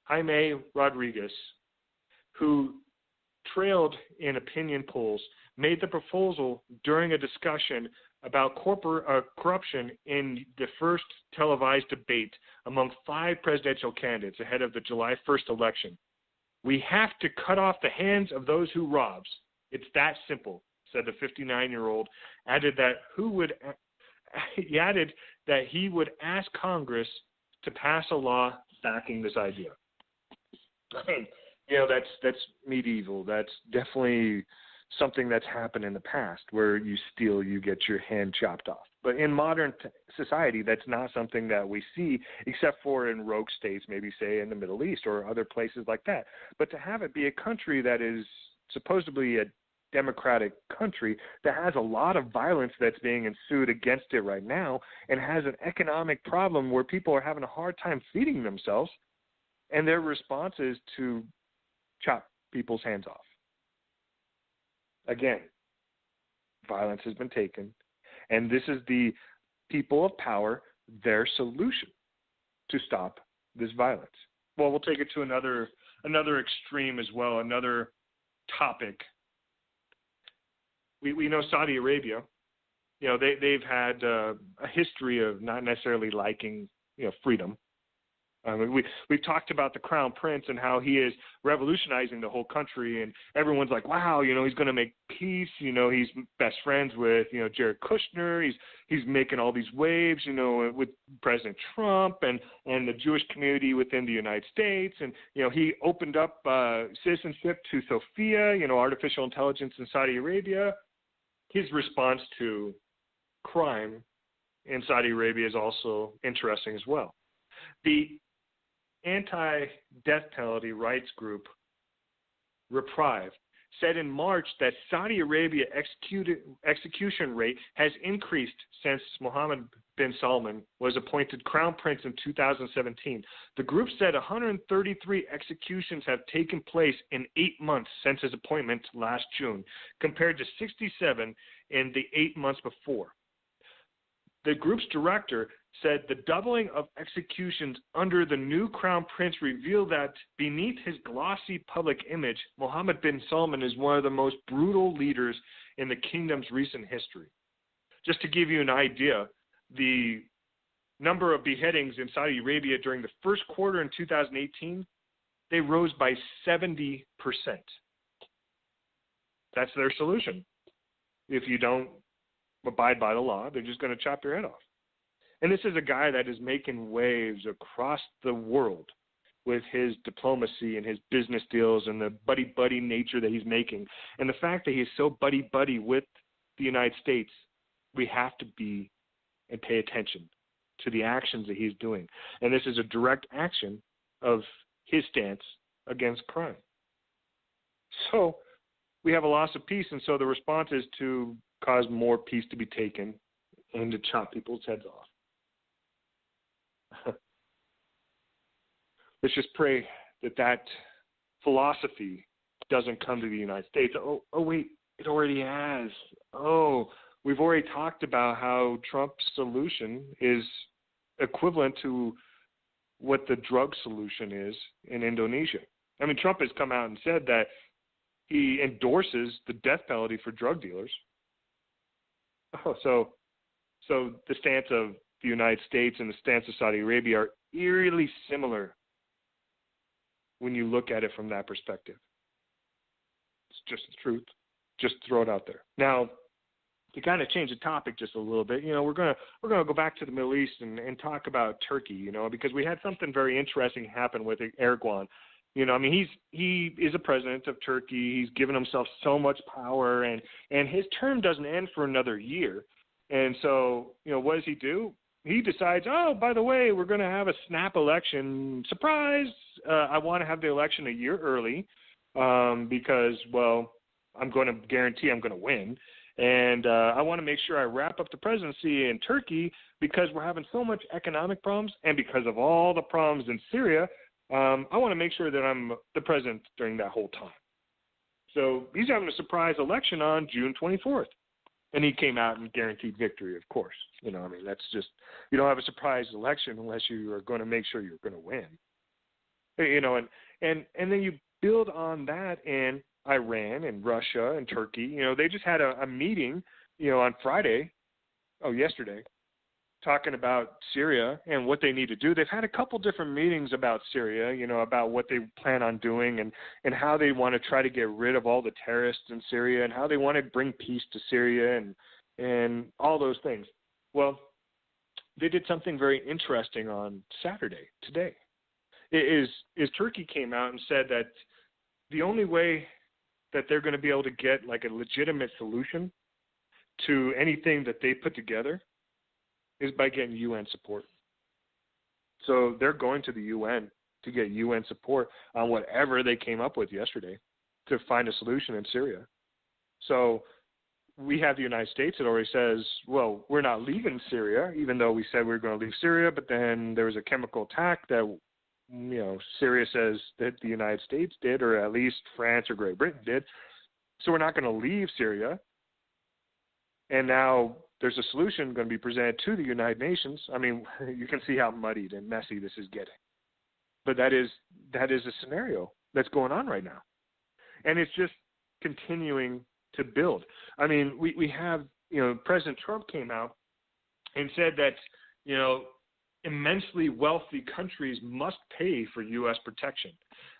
Jaime Rodriguez, who trailed in opinion polls, made the proposal during a discussion about corruption in the first televised debate among 5 presidential candidates ahead of the July 1st election. We have to cut off the hands of those who robs. It's that simple, said the 59-year-old. He added that he would ask Congress to pass a law backing this idea. That's medieval. That's definitely something that's happened in the past, where you steal, you get your hand chopped off. But in modern society, that's not something that we see, except for in rogue states, maybe say in the Middle East or other places like that. But to have it be a country that is supposedly a democratic country that has a lot of violence that's being ensued against it right now, and has an economic problem where people are having a hard time feeding themselves, and their response is to chop people's hands off. Again, violence has been taken, and this is the people of power, their solution to stop this violence. Well, we'll take it to another extreme as well, another topic. We know Saudi Arabia, they've had a history of not necessarily liking, freedom. We've talked about the Crown Prince and how he is revolutionizing the whole country, and everyone's like, wow, he's going to make peace. He's best friends with, Jared Kushner. He's making all these waves, with President Trump and the Jewish community within the United States. And, he opened up citizenship to Sophia, artificial intelligence in Saudi Arabia. His response to crime in Saudi Arabia is also interesting as well. The anti-death penalty rights group, Reprieve, said in March that Saudi Arabia execution rate has increased since Mohammed bin Salman was appointed crown prince in 2017. The group said 133 executions have taken place in 8 months since his appointment last June, compared to 67 in the 8 months before. The group's director said the doubling of executions under the new crown prince revealed that beneath his glossy public image, Mohammed bin Salman is one of the most brutal leaders in the kingdom's recent history. Just to give you an idea, the number of beheadings in Saudi Arabia during the first quarter in 2018, they rose by 70%. That's their solution. If you don't abide by the law, they're just going to chop your head off. And this is a guy that is making waves across the world with his diplomacy and his business deals and the buddy-buddy nature that he's making. And the fact that he's so buddy-buddy with the United States, we have to be and pay attention to the actions that he's doing. And this is a direct action of his stance against crime. So we have a loss of peace, and so the response is to cause more peace to be taken and to chop people's heads off. Let's just pray that philosophy doesn't come to the United States. Oh, wait, it already has. Oh, we've already talked about how Trump's solution is equivalent to what the drug solution is in Indonesia. I mean, Trump has come out and said that he endorses the death penalty for drug dealers. Oh, so the stance of the United States and the stance of Saudi Arabia are eerily similar when you look at it from that perspective. It's just the truth. Just throw it out there. Now, to kind of change the topic just a little bit, we're gonna go back to the Middle East and talk about Turkey, because we had something very interesting happen with Erdogan. He is a president of Turkey. He's given himself so much power, and his term doesn't end for another year. And so, what does he do? He decides, oh, by the way, we're going to have a snap election. Surprise! I want to have the election a year early because, well, I'm going to guarantee I'm going to win. And I want to make sure I wrap up the presidency in Turkey because we're having so much economic problems and because of all the problems in Syria. I want to make sure that I'm the president during that whole time. So he's having a surprise election on June 24th. And he came out and guaranteed victory, of course. That's just, you don't have a surprise election unless you are going to make sure you're going to win. And then you build on that in Iran and Russia and Turkey. They just had a meeting, on yesterday, talking about Syria and what they need to do. They've had a couple different meetings about Syria, about what they plan on doing and how they want to try to get rid of all the terrorists in Syria and how they want to bring peace to Syria and all those things. Well, they did something very interesting on Saturday, today. Is Turkey came out and said that the only way that they're going to be able to get like a legitimate solution to anything that they put together is by getting UN support. So they're going to the UN to get UN support on whatever they came up with yesterday to find a solution in Syria. So we have the United States that already says, well, we're not leaving Syria, even though we said we were going to leave Syria, but then there was a chemical attack that, Syria says that the United States did, or at least France or Great Britain did. So we're not going to leave Syria. And now there's a solution going to be presented to the United Nations. I mean, you can see how muddied and messy this is getting. But that is a scenario that's going on right now. And it's just continuing to build. I mean, we have, President Trump came out and said that, immensely wealthy countries must pay for U.S. protection.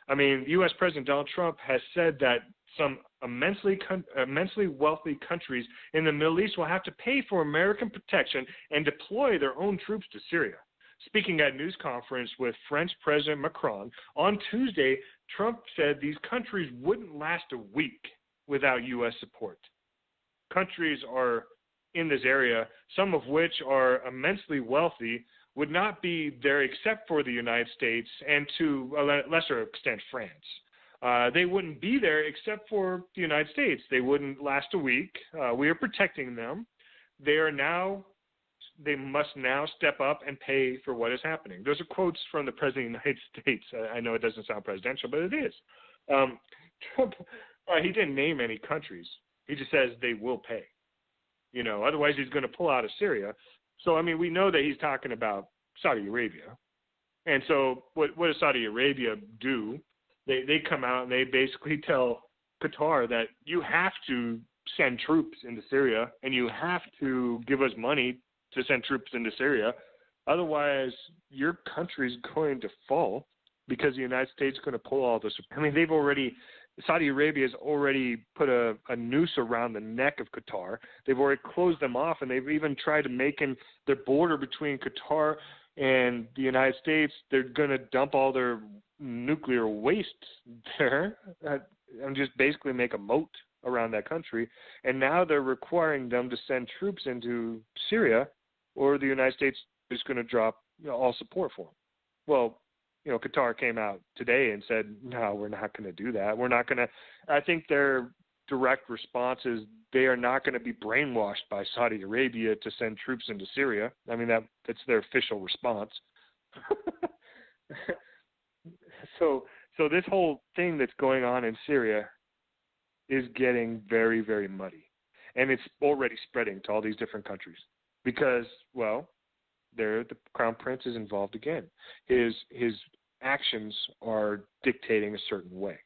I mean, U.S. President Donald Trump has said that some immensely wealthy countries in the Middle East will have to pay for American protection and deploy their own troops to Syria. Speaking at a news conference with French President Macron, on Tuesday, Trump said these countries wouldn't last a week without U.S. support. Countries are in this area, some of which are immensely wealthy, would not be there except for the United States and to a lesser extent France. They wouldn't be there except for the United States. They wouldn't last a week. We are protecting them. They must now step up and pay for what is happening. Those are quotes from the President of the United States. I know it doesn't sound presidential, but it is. Trump, he didn't name any countries. He just says they will pay. Otherwise he's going to pull out of Syria. So, I mean, we know that he's talking about Saudi Arabia. And so what does Saudi Arabia do? They come out and they basically tell Qatar that you have to send troops into Syria and you have to give us money to send troops into Syria. Otherwise, your country's going to fall because the United States is going to pull all this. I mean, Saudi Arabia has already put a noose around the neck of Qatar. They've already closed them off, and they've even tried to make their border between Qatar and the United States. They're going to dump all their nuclear waste there and just basically make a moat around that country. And now they're requiring them to send troops into Syria, or the United States is going to drop all support for them. Well, Qatar came out today and said, no, we're not going to do that. We're not going to. I think their direct response is they are not going to be brainwashed by Saudi Arabia to send troops into Syria. I mean, that's their official response. So this whole thing that's going on in Syria is getting very, very muddy. And it's already spreading to all these different countries because, well, the Crown Prince is involved again. His actions are dictating a certain way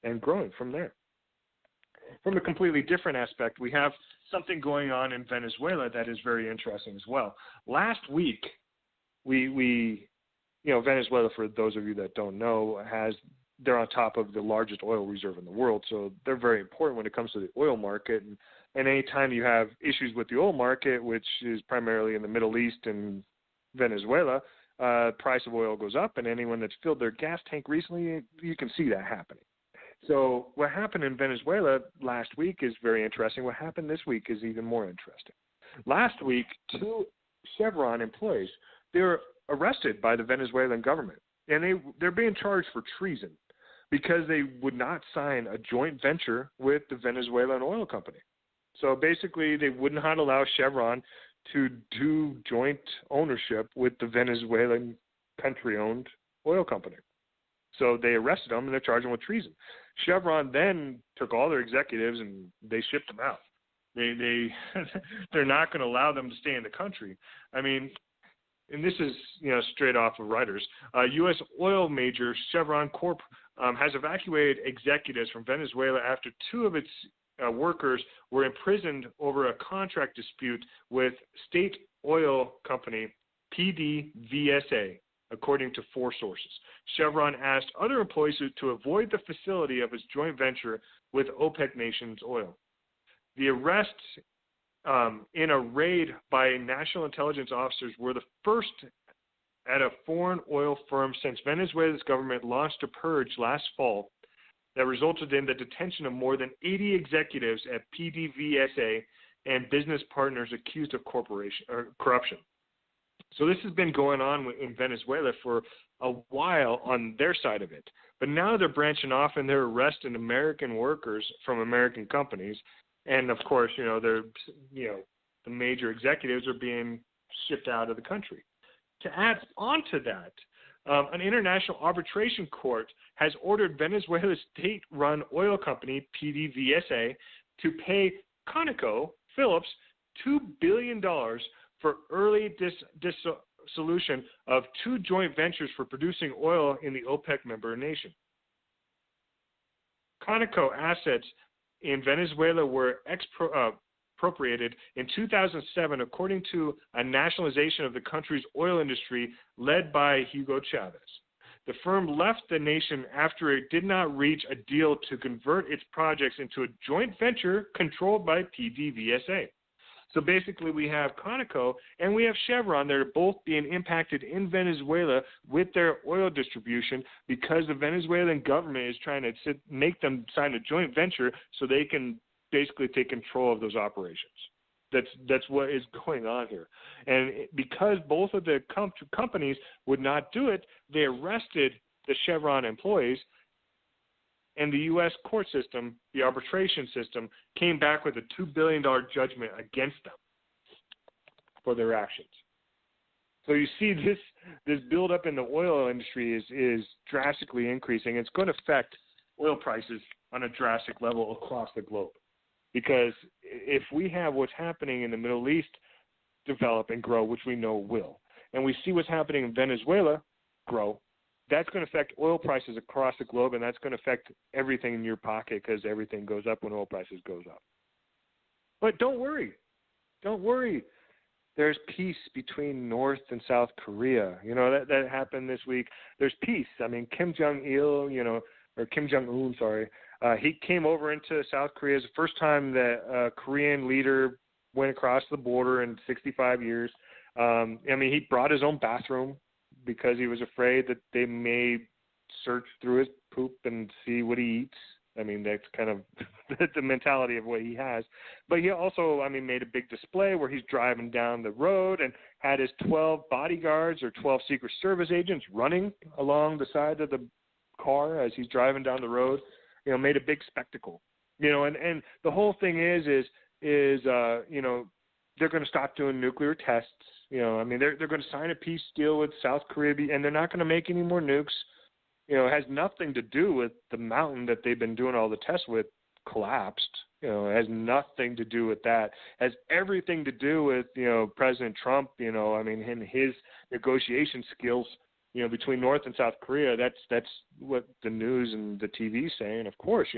and growing from there. From a completely different aspect, we have something going on in Venezuela that is very interesting as well. Last week, Venezuela, for those of you that don't know, they're on top of the largest oil reserve in the world, so they're very important when it comes to the oil market. And anytime you have issues with the oil market, which is primarily in the Middle East and Venezuela, price of oil goes up, and anyone that's filled their gas tank recently, you can see that happening. So what happened in Venezuela last week is very interesting. What happened this week is even more interesting. Last week, 2 Chevron employees, they were arrested by the Venezuelan government, and they're being charged for treason because they would not sign a joint venture with the Venezuelan oil company. So basically, they would not allow Chevron to do joint ownership with the Venezuelan country-owned oil company. So they arrested them, and they're charging them with treason. Chevron then took all their executives, and they shipped them out. They're not going to allow them to stay in the country. I mean, and this is straight off of Reuters. U.S. oil major Chevron Corp has evacuated executives from Venezuela after 2 of its workers were imprisoned over a contract dispute with state oil company PDVSA, according to 4 sources. Chevron asked other employees to avoid the facility of its joint venture with OPEC nations oil. The arrests in a raid by national intelligence officers were the first at a foreign oil firm since Venezuela's government launched a purge last fall that resulted in the detention of more than 80 executives at PDVSA and business partners accused of corruption. So this has been going on in Venezuela for a while on their side of it. But now they're branching off and they're arresting American workers from American companies. And, of course, the major executives are being shipped out of the country. To add on to that, an international arbitration court has ordered Venezuela's state-run oil company, PDVSA, to pay ConocoPhillips $2 billion for early dissolution of 2 joint ventures for producing oil in the OPEC member nation. Conoco assets in Venezuela were expropriated in 2007, according to a nationalization of the country's oil industry led by Hugo Chavez. The firm left the nation after it did not reach a deal to convert its projects into a joint venture controlled by PDVSA. So basically we have Conoco and we have Chevron that are both being impacted in Venezuela with their oil distribution because the Venezuelan government is trying to make them sign a joint venture so they can basically take control of those operations. That's what is going on here. And because both of the companies would not do it, they arrested the Chevron employees, and the U.S. court system, the arbitration system, came back with a $2 billion judgment against them for their actions. So you see this buildup in the oil industry is drastically increasing. It's going to affect oil prices on a drastic level across the globe. Because if we have what's happening in the Middle East develop and grow, which we know will, and we see what's happening in Venezuela grow, that's going to affect oil prices across the globe, and that's going to affect everything in your pocket because everything goes up when oil prices goes up. But don't worry. Don't worry. There's peace between North and South Korea. You know, that happened this week. There's peace. I mean, Kim Jong-un, he came over into South Korea. It's the first time that a Korean leader went across the border in 65 years. He brought his own bathroom because he was afraid that they may search through his poop and see what he eats. I mean, that's kind of the mentality of what he has. But he also, made a big display where he's driving down the road and had his 12 bodyguards or 12 Secret Service agents running along the side of the car as he's driving down the road. You know, made a big spectacle. You know, and the whole thing is they're going to stop doing nuclear tests. You know, they're going to sign a peace deal with South Korea, and they're not going to make any more nukes. You know, it has nothing to do with the mountain that they've been doing all the tests with collapsed. You know, it has nothing to do with that. It has everything to do with, President Trump, and his negotiation skills, between North and South Korea. That's what the news and the TV is saying, of course.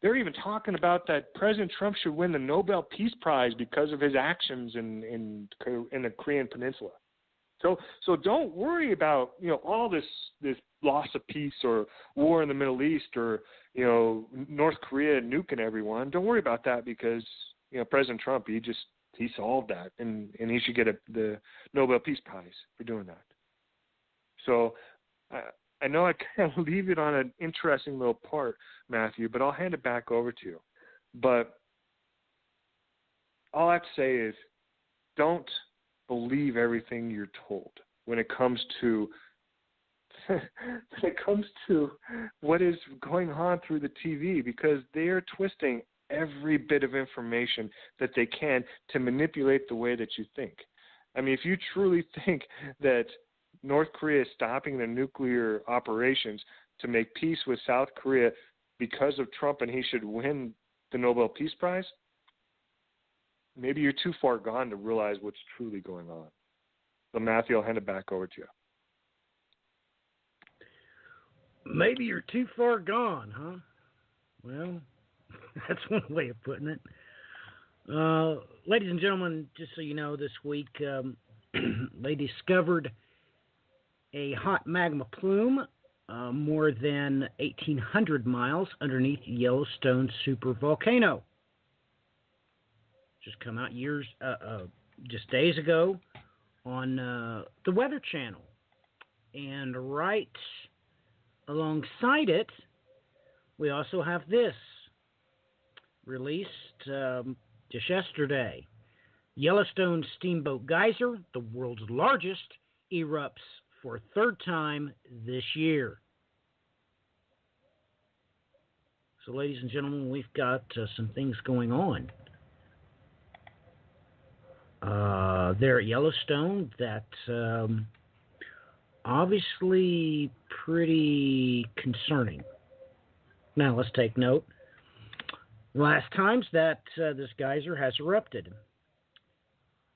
They're even talking about that President Trump should win the Nobel Peace Prize because of his actions in the Korean Peninsula. So don't worry about, all this loss of peace or war in the Middle East or, North Korea nuking everyone. Don't worry about that because, President Trump, he solved that and he should get the Nobel Peace Prize for doing that. So I know I kind of leave it on an interesting little part, Matthew, but I'll hand it back over to you. But all I have to say is don't believe everything you're told when it comes to what is going on through the TV, because they are twisting every bit of information that they can to manipulate the way that you think. If you truly think that North Korea is stopping their nuclear operations to make peace with South Korea because of Trump and he should win the Nobel Peace Prize, maybe you're too far gone to realize what's truly going on. So, Matthew, I'll hand it back over to you.
Maybe you're too far gone, huh? Well, that's one way of putting it. Ladies and gentlemen, just so you know, this week they discovered a hot magma plume more than 1,800 miles underneath Yellowstone supervolcano. Just come out just days ago on the Weather Channel. And right alongside it, we also have this, released just yesterday. Yellowstone Steamboat Geyser, the world's largest, erupts for a third time this year. So, ladies and gentlemen, we've got some things going on there at Yellowstone that obviously pretty concerning. Now, let's take note. Last times that this geyser has erupted.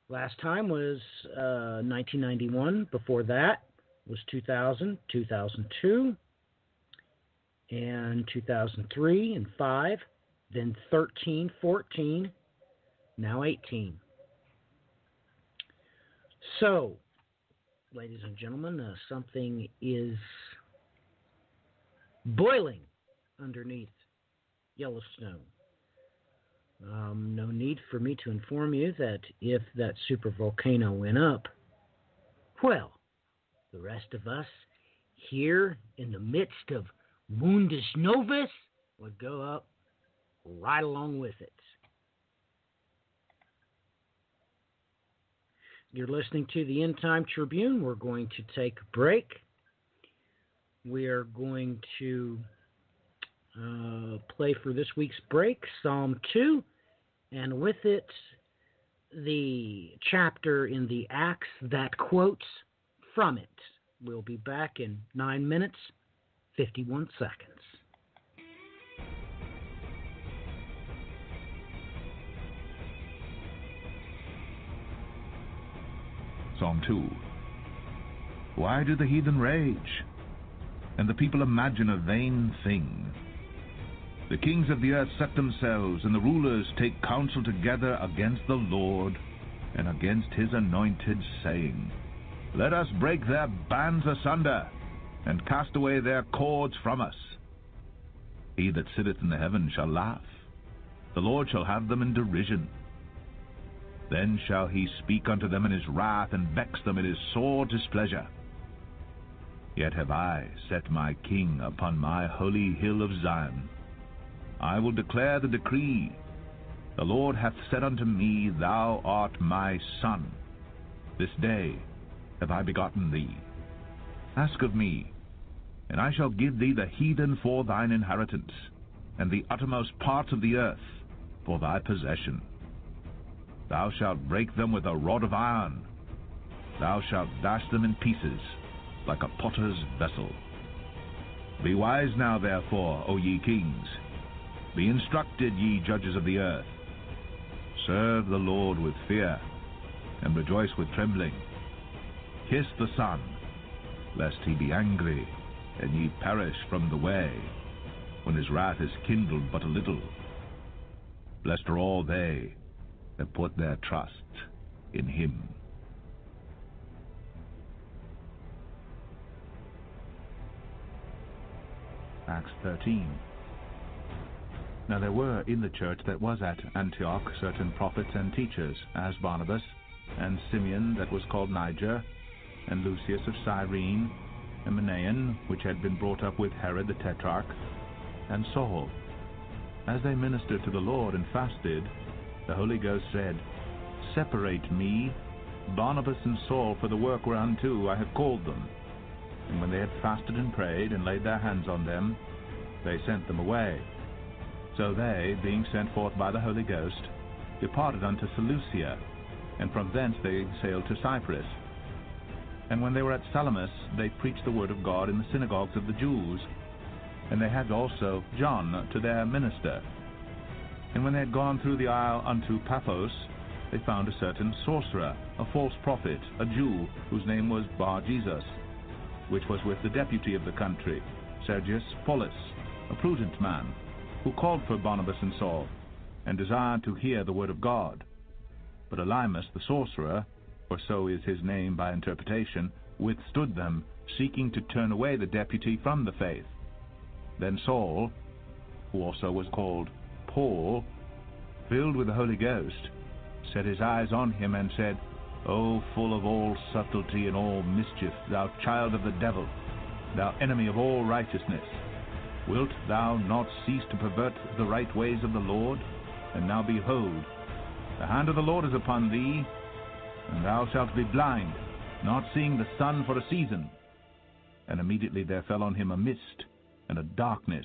Last time was 1991. Before that was 2000, 2002, and 2003 and 5, then 13, 14, now 18. So, ladies and gentlemen, something is boiling underneath Yellowstone. No need for me to inform you that if that supervolcano went up, well, the rest of us here in the midst of Mundus Novus would go up right along with it. You're listening to the End Time Tribune. We're going to take a break. We are going to play for this week's break, Psalm 2, and with it, the chapter in the Acts that quotes from it. We'll be back in 9 minutes, 51 seconds.
Psalm 2. Why do the heathen rage, and the people imagine a vain thing? The kings of the earth set themselves, and the rulers take counsel together against the Lord and against his anointed, saying, Let us break their bands asunder, and cast away their cords from us. He that sitteth in the heaven shall laugh. The Lord shall have them in derision. Then shall he speak unto them in his wrath, and vex them in his sore displeasure. Yet have I set my king upon my holy hill of Zion. I will declare the decree. The Lord hath said unto me, Thou art my son. This day have I begotten thee. Ask of me, and I shall give thee the heathen for thine inheritance, and the uttermost parts of the earth for thy possession. Thou shalt break them with a rod of iron. Thou shalt dash them in pieces like a potter's vessel. Be wise now, therefore, O ye kings. Be instructed, ye judges of the earth. Serve the Lord with fear, and rejoice with trembling. Kiss the Son, lest he be angry, and ye perish from the way, when his wrath is kindled but a little. Blessed are all they that put their trust in him. Acts 13. Now there were in the church that was at Antioch certain prophets and teachers, as Barnabas, and Simeon that was called Niger, and Lucius of Cyrene, and Manaen, which had been brought up with Herod the Tetrarch, and Saul. As they ministered to the Lord and fasted, the Holy Ghost said, Separate me, Barnabas and Saul, for the work whereunto I have called them. And when they had fasted and prayed, and laid their hands on them, they sent them away. So they, being sent forth by the Holy Ghost, departed unto Seleucia, and from thence they sailed to Cyprus. And when they were at Salamis, they preached the word of God in the synagogues of the Jews. And they had also John to their minister. And when they had gone through the isle unto Paphos, they found a certain sorcerer, a false prophet, a Jew, whose name was Bar-Jesus, which was with the deputy of the country, Sergius Paulus, a prudent man, who called for Barnabas and Saul, and desired to hear the word of God. But Elymas the sorcerer, for so is his name by interpretation, withstood them, seeking to turn away the deputy from the faith. Then Saul, who also was called Paul, filled with the Holy Ghost, set his eyes on him and said, O full of all subtlety and all mischief, thou child of the devil, thou enemy of all righteousness, wilt thou not cease to pervert the right ways of the Lord? And now behold, the hand of the Lord is upon thee, and thou shalt be blind, not seeing the sun for a season. And immediately there fell on him a mist and a darkness,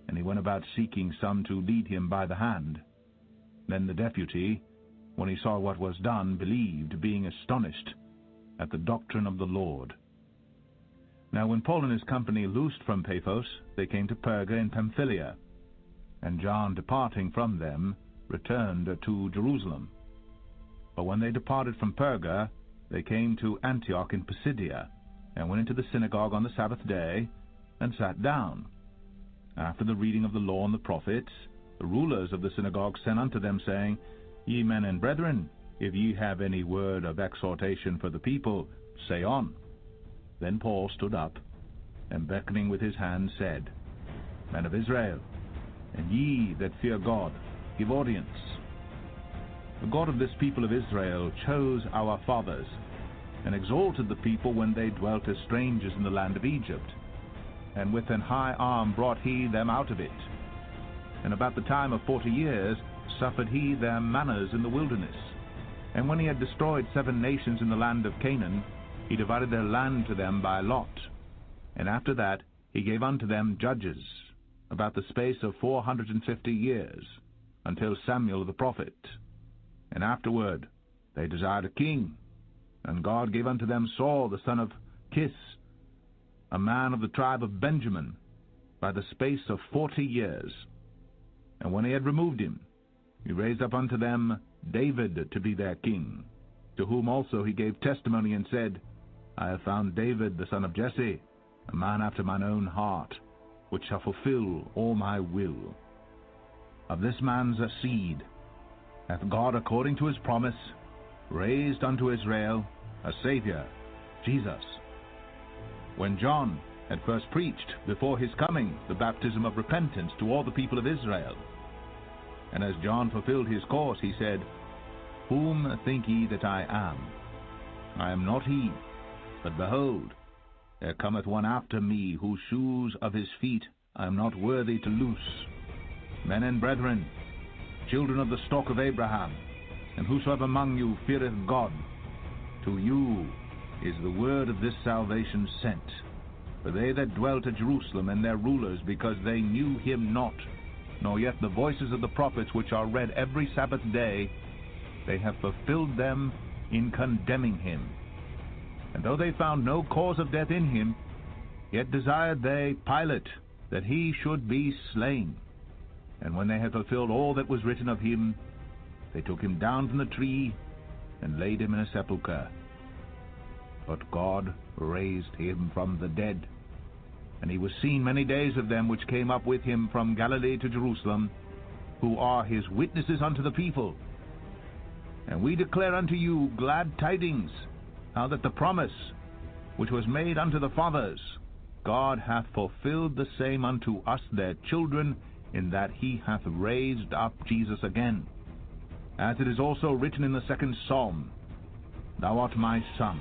and he went about seeking some to lead him by the hand. Then the deputy, when he saw what was done, believed, being astonished at the doctrine of the Lord. Now when Paul and his company loosed from Paphos, they came to Perga in Pamphylia, and John, departing from them, returned to Jerusalem. But when they departed from Perga, they came to Antioch in Pisidia, and went into the synagogue on the Sabbath day, and sat down. After the reading of the law and the prophets, the rulers of the synagogue sent unto them, saying, Ye men and brethren, if ye have any word of exhortation for the people, say on. Then Paul stood up, and beckoning with his hand said, Men of Israel, and ye that fear God, give audience. The God of this people of Israel chose our fathers, and exalted the people when they dwelt as strangers in the land of Egypt, and with an high arm brought he them out of it. And about the time of 40 years suffered he their manners in the wilderness. And when he had destroyed 7 nations in the land of Canaan, he divided their land to them by lot. And after that he gave unto them judges, about the space of 450 years, until Samuel the prophet. And afterward they desired a king, and God gave unto them Saul the son of Kis, a man of the tribe of Benjamin, by the space of 40 years. And when he had removed him, he raised up unto them David to be their king, to whom also he gave testimony and said, I have found David the son of Jesse, a man after mine own heart, which shall fulfill all my will. Of this man's seed hath God, according to his promise, raised unto Israel a Saviour, Jesus. When John had first preached before his coming the baptism of repentance to all the people of Israel, and as John fulfilled his course, he said, Whom think ye that I am? I am not he, but behold, there cometh one after me, whose shoes of his feet I am not worthy to loose. Men and brethren, children of the stock of Abraham, and whosoever among you feareth God, to you is the word of this salvation sent. For they that dwelt at Jerusalem and their rulers, because they knew him not, nor yet the voices of the prophets which are read every Sabbath day, they have fulfilled them in condemning him. And though they found no cause of death in him, yet desired they Pilate that he should be slain. And when they had fulfilled all that was written of him, they took him down from the tree, and laid him in a sepulchre. But God raised him from the dead, and he was seen many days of them which came up with him from Galilee to Jerusalem, who are his witnesses unto the people. And we declare unto you glad tidings, how that the promise which was made unto the fathers, God hath fulfilled the same unto us their children, in that he hath raised up Jesus again. As it is also written in the 2nd Psalm, Thou art my Son,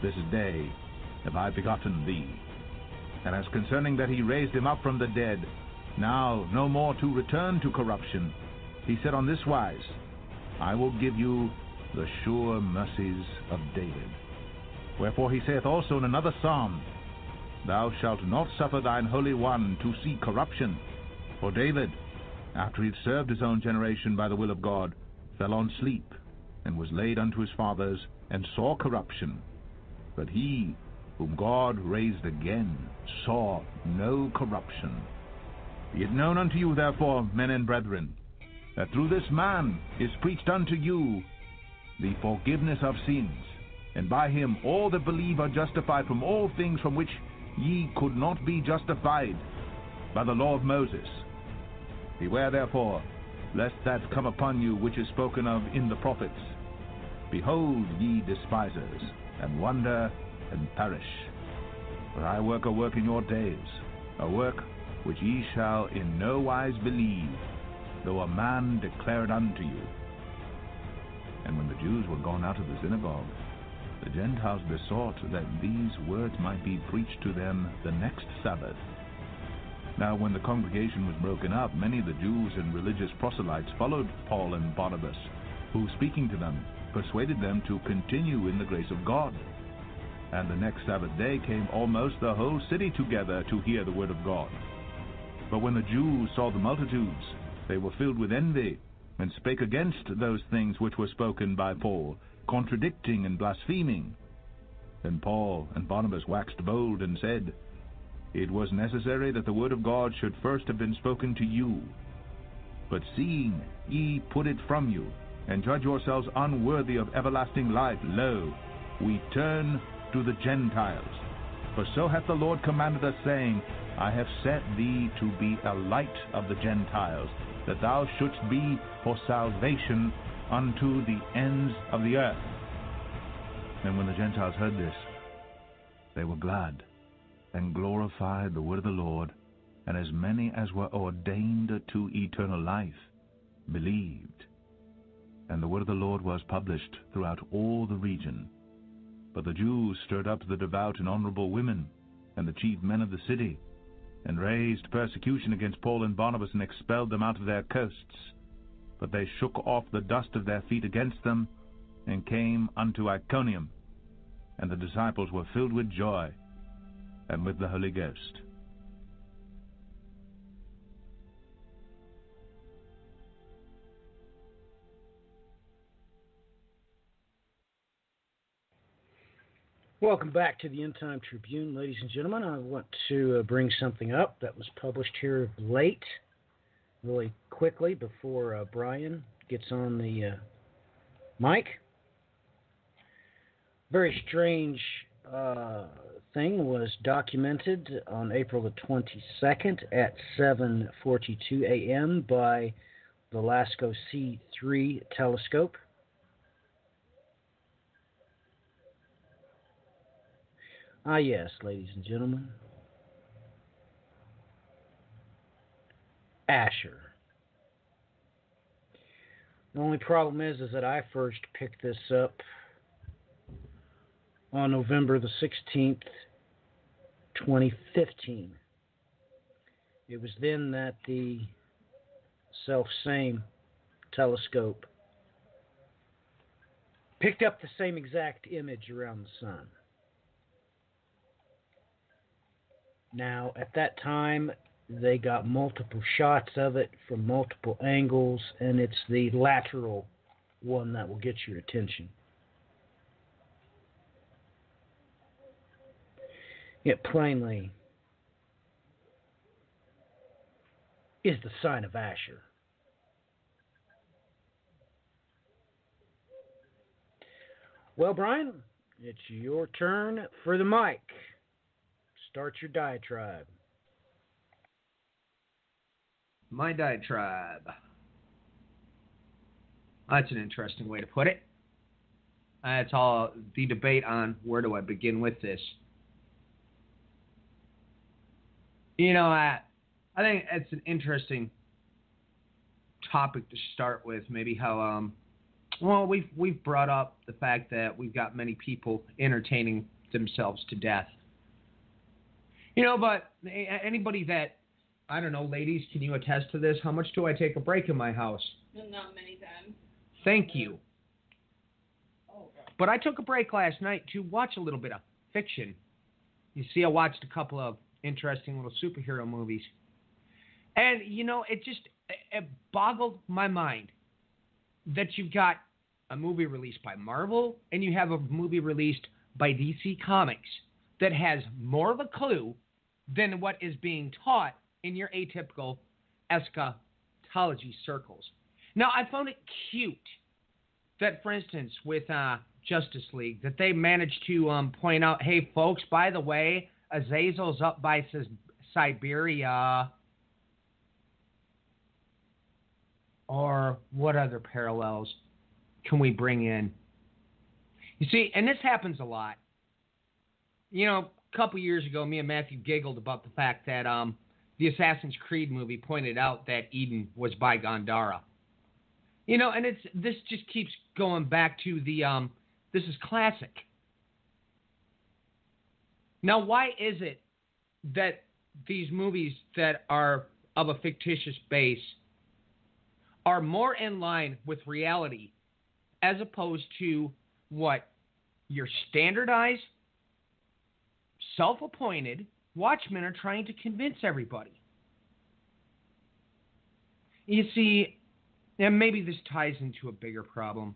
this day have I begotten thee. And as concerning that he raised him up from the dead, now no more to return to corruption, he said on this wise, I will give you the sure mercies of David. Wherefore he saith also in another psalm, Thou shalt not suffer thine Holy One to see corruption. For David, after he had served his own generation by the will of God, fell on sleep, and was laid unto his fathers, and saw corruption. But he, whom God raised again, saw no corruption. Be it known unto you, therefore, men and brethren, that through this man is preached unto you the forgiveness of sins, and by him all that believe are justified from all things from which ye could not be justified by the law of Moses. Beware therefore, lest that come upon you which is spoken of in the prophets. Behold, ye despisers, and wonder, and perish. For I work a work in your days, a work which ye shall in no wise believe, though a man declare it unto you. And when the Jews were gone out of the synagogue, the Gentiles besought that these words might be preached to them the next Sabbath. Now when the congregation was broken up, many of the Jews and religious proselytes followed Paul and Barnabas, who, speaking to them, persuaded them to continue in the grace of God. And the next Sabbath day came almost the whole city together to hear the word of God. But when the Jews saw the multitudes, they were filled with envy, and spake against those things which were spoken by Paul, contradicting and blaspheming. Then Paul and Barnabas waxed bold, and said, It was necessary that the word of God should first have been spoken to you. But seeing ye put it from you, and judge yourselves unworthy of everlasting life, lo, we turn to the Gentiles. For so hath the Lord commanded us, saying, I have set thee to be a light of the Gentiles, that thou shouldst be for salvation unto the ends of the earth. And when the Gentiles heard this, they were glad, and glorified the word of the Lord, and as many as were ordained to eternal life believed. And the word of the Lord was published throughout all the region. But the Jews stirred up the devout and honorable women, and the chief men of the city, and raised persecution against Paul and Barnabas, and expelled them out of their coasts. But they shook off the dust of their feet against them, and came unto Iconium, and the disciples were filled with joy and with the Holy Ghost.
Welcome back to the End Time Tribune, ladies and gentlemen. I want to bring something up that was published here late, really quickly, before Brian gets on the mic. Very strange thing was documented on April the 22nd at 7:42 a.m. by the LASCO C3 telescope. Ah, yes, ladies and gentlemen. Asher. The only problem is that I first picked this up on November the 16th, 2015. It was then that the self-same telescope picked up the same exact image around the sun. Now, at that time, they got multiple shots of it from multiple angles, and it's the lateral one that will get your attention. It plainly is the sign of Asher. Well, Brian, it's your turn for the mic. Start your diatribe.
My diatribe. That's an interesting way to put it. It's all the debate on where do I begin with this. You know, I think it's an interesting topic to start with. Maybe how, well, we've brought up the fact that we've got many people entertaining themselves to death. You know, but anybody that, I don't know, ladies, can you attest to this? How much do I take a break in my house?
Not many times.
Thank you. But I took a break last night to watch a little bit of fiction. You see, I watched a couple of interesting little superhero movies. And, you know, it boggled my mind that you've got a movie released by Marvel and you have a movie released by DC Comics that has more of a clue than what is being taught in your atypical eschatology circles. Now, I found it cute that, for instance, with Justice League, that they managed to point out, hey, folks, by the way, Azazel's up by Siberia. Or what other parallels can we bring in? You see, and this happens a lot. You know, a couple years ago, me and Matthew giggled about the fact that the Assassin's Creed movie pointed out that Eden was by Gondara. You know, and this just keeps going back to the this is classic. Now, why is it that these movies that are of a fictitious base are more in line with reality as opposed to what your standardized, self-appointed watchmen are trying to convince everybody? You see, and maybe this ties into a bigger problem.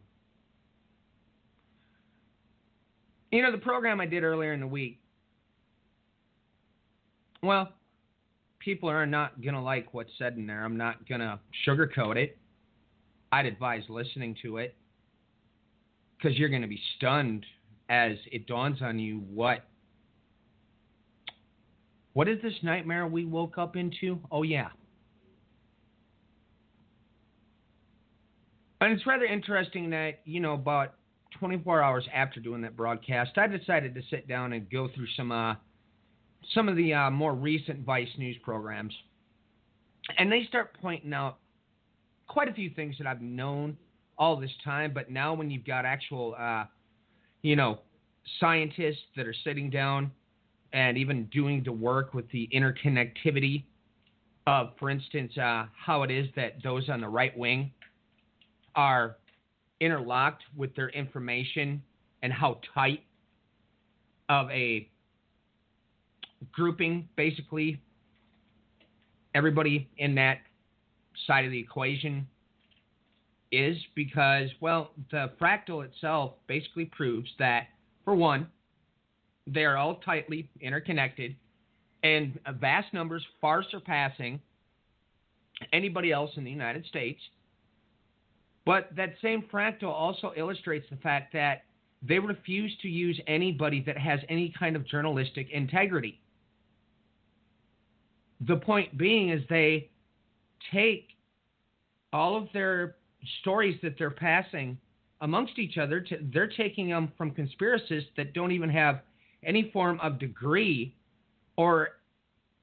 You know, the program I did earlier in the week, well, people are not going to like what's said in there. I'm not going to sugarcoat it. I'd advise listening to it because you're going to be stunned as it dawns on you what is this nightmare we woke up into? Oh, yeah. And it's rather interesting that, you know, about 24 hours after doing that broadcast, I decided to sit down and go through some of the more recent Vice News programs. And they start pointing out quite a few things that I've known all this time, but now when you've got actual, you know, scientists that are sitting down and even doing the work with the interconnectivity of, for instance, how it is that those on the right wing are interlocked with their information and how tight of a grouping, basically, everybody in that side of the equation is, because, well, the fractal itself basically proves that, for one, they are all tightly interconnected and vast numbers far surpassing anybody else in the United States. But that same fractal also illustrates the fact that they refuse to use anybody that has any kind of journalistic integrity. The point being is they take all of their stories that they're passing amongst each other, they're taking them from conspiracists that don't even have any form of degree or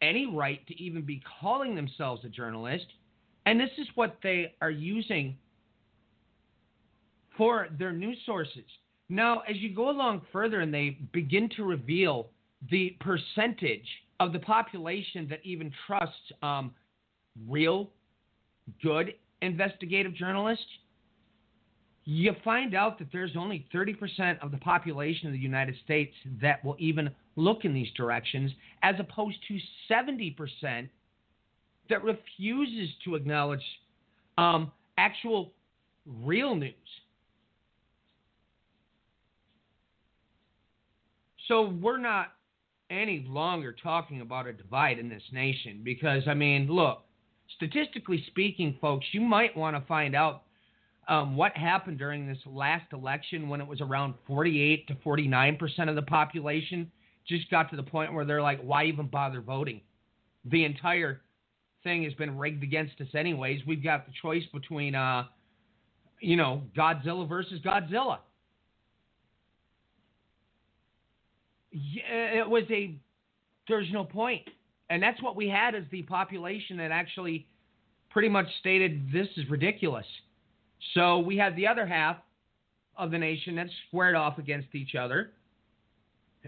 any right to even be calling themselves a journalist. And this is what they are using for their news sources. Now, as you go along further and they begin to reveal the percentage of the population that even trusts real, good investigative journalists, you find out that there's only 30% of the population of the United States that will even look in these directions, as opposed to 70% that refuses to acknowledge actual real news. So we're not any longer talking about a divide in this nation because, I mean, look, statistically speaking, folks, you might want to find out what happened during this last election when it was around 48 to 49% of the population just got to the point where they're like, why even bother voting? The entire thing has been rigged against us anyways. We've got the choice between, Godzilla versus Godzilla. Yeah, there's no point. And that's what we had as the population that actually pretty much stated this is ridiculous. So we had the other half of the nation that squared off against each other.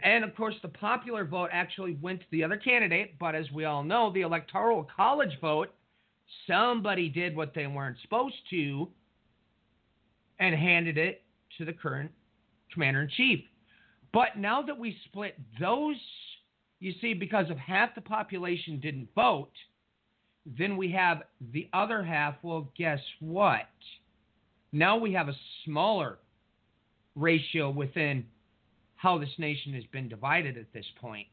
And, of course, the popular vote actually went to the other candidate. But as we all know, the electoral college vote, somebody did what they weren't supposed to and handed it to the current commander-in-chief. But now that we split those, you see, because of half the population didn't vote, then we have the other half. Well, guess what? Now we have a smaller ratio within how this nation has been divided at this point.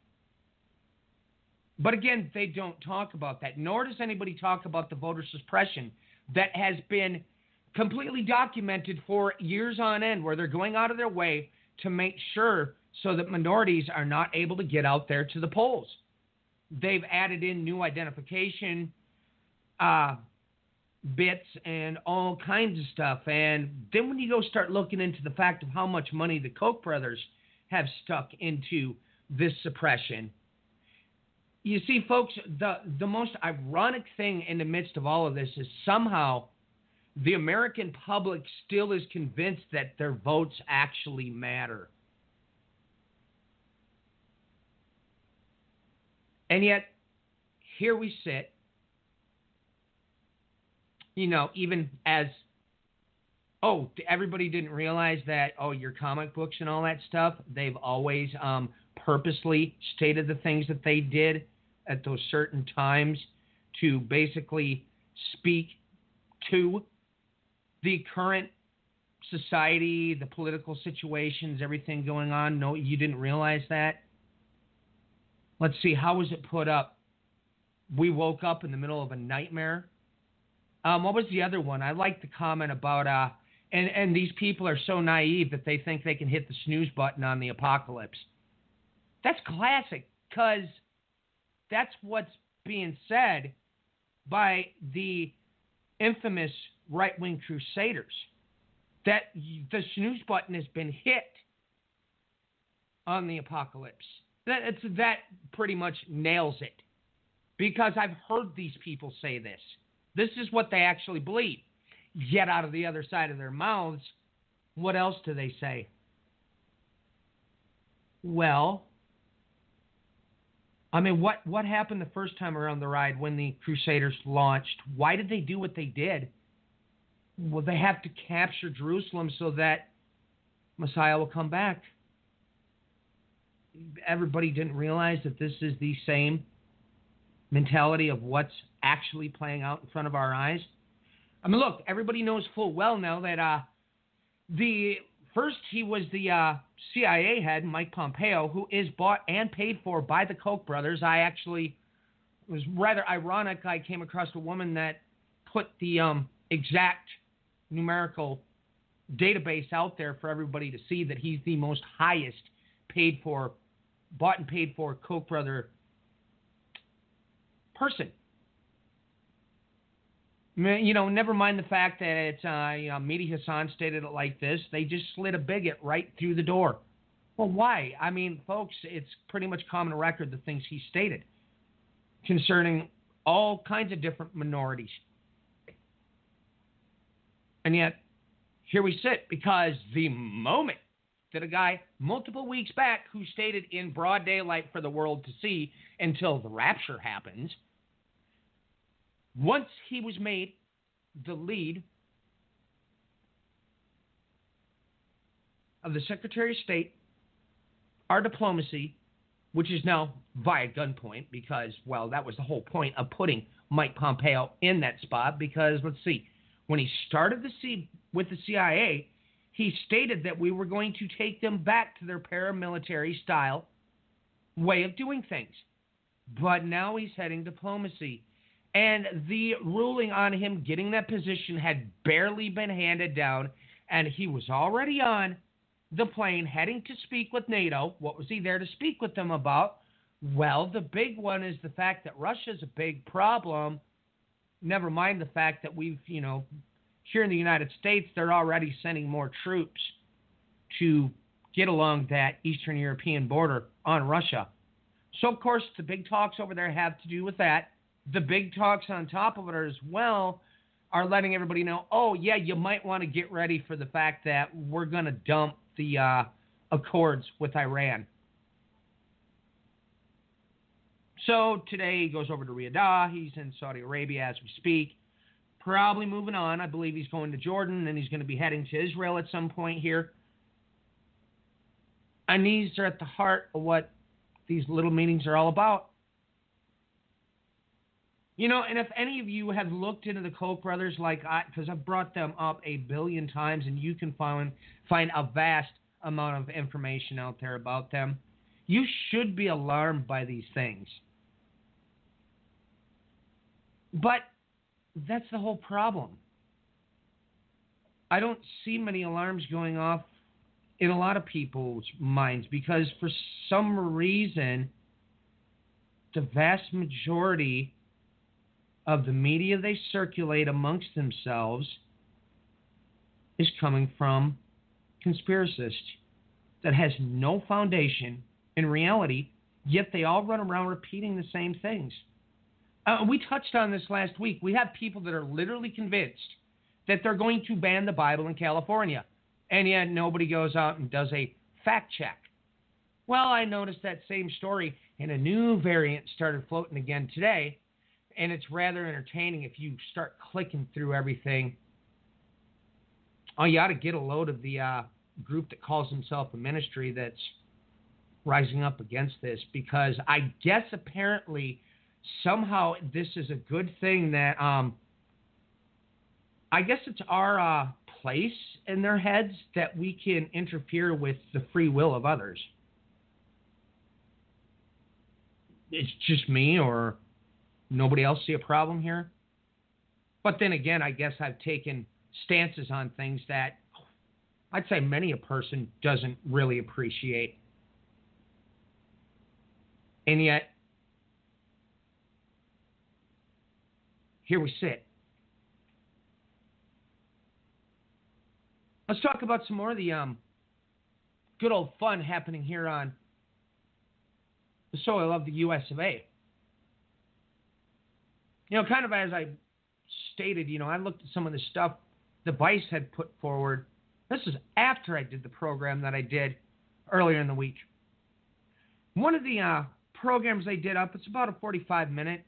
But again, they don't talk about that, nor does anybody talk about the voter suppression that has been completely documented for years on end, where they're going out of their way to make sure so that minorities are not able to get out there to the polls. They've added in new identification bits and all kinds of stuff. And then when you go start looking into the fact of how much money the Koch brothers have stuck into this suppression, you see, folks, the most ironic thing in the midst of all of this is somehow the American public still is convinced that their votes actually matter. And yet, here we sit, even as, everybody didn't realize that, your comic books and all that stuff, they've always purposely stated the things that they did at those certain times to basically speak to the current society, the political situations, everything going on. No, you didn't realize that? Let's see, how was it put up? We woke up in the middle of a nightmare. What was the other one? I like the comment about, and these people are so naive that they think they can hit the snooze button on the apocalypse. That's classic, because that's what's being said by the infamous right-wing crusaders, that the snooze button has been hit on the apocalypse. That pretty much nails it, because I've heard these people say this. This is what they actually believe. Yet out of the other side of their mouths, what else do they say? Well, I mean, what happened the first time around the ride when the Crusaders launched? Why did they do what they did? Well, they have to capture Jerusalem so that Messiah will come back. Everybody didn't realize that this is the same mentality of what's actually playing out in front of our eyes. I mean, look, everybody knows full well now that he was the CIA head, Mike Pompeo, who is bought and paid for by the Koch brothers. It was rather ironic. I came across a woman that put the exact numerical database out there for everybody to see that he's the most highest bought and paid for Koch brother person. Never mind the fact that it's, Mehdi Hassan stated it like this. They just slid a bigot right through the door. Well, why? I mean, folks, it's pretty much common record the things he stated concerning all kinds of different minorities. And yet, here we sit because the moment that a guy multiple weeks back who stated in broad daylight for the world to see until the rapture happens, once he was made the lead of the Secretary of State, our diplomacy, which is now via gunpoint because, well, that was the whole point of putting Mike Pompeo in that spot because, let's see, when he started with the CIA, he stated that we were going to take them back to their paramilitary style way of doing things. But now he's heading diplomacy. And the ruling on him getting that position had barely been handed down, and he was already on the plane heading to speak with NATO. What was he there to speak with them about? Well, the big one is the fact that Russia's a big problem. Never mind the fact that we've, here in the United States, they're already sending more troops to get along that Eastern European border on Russia. So, of course, the big talks over there have to do with that. The big talks on top of it as well are letting everybody know, oh, yeah, you might want to get ready for the fact that we're going to dump the accords with Iran. So today he goes over to Riyadh. He's in Saudi Arabia as we speak. Probably moving on. I believe he's going to Jordan, and he's going to be heading to Israel at some point here. And these are at the heart of what these little meetings are all about. And if any of you have looked into the Koch brothers, because I've brought them up a billion times, and you can find a vast amount of information out there about them, you should be alarmed by these things. But that's the whole problem. I don't see many alarms going off in a lot of people's minds because for some reason, the vast majority of the media they circulate amongst themselves is coming from conspiracists that has no foundation in reality, yet they all run around repeating the same things. We touched on this last week. We have people that are literally convinced that they're going to ban the Bible in California, and yet nobody goes out and does a fact check. Well, I noticed that same story, and a new variant started floating again today, and it's rather entertaining if you start clicking through everything. Oh, you ought to get a load of the group that calls himself a ministry that's rising up against this, because I guess apparently somehow this is a good thing that I guess it's our place in their heads that we can interfere with the free will of others. It's just me, or nobody else see a problem here? But then again, I guess I've taken stances on things that I'd say many a person doesn't really appreciate. And yet, here we sit. Let's talk about some more of the good old fun happening here on the soil of the U.S. of A. Kind of as I stated, I looked at some of the stuff the Vice had put forward. This is after I did the program that I did earlier in the week. One of the programs they did up, it's about a 45-minute,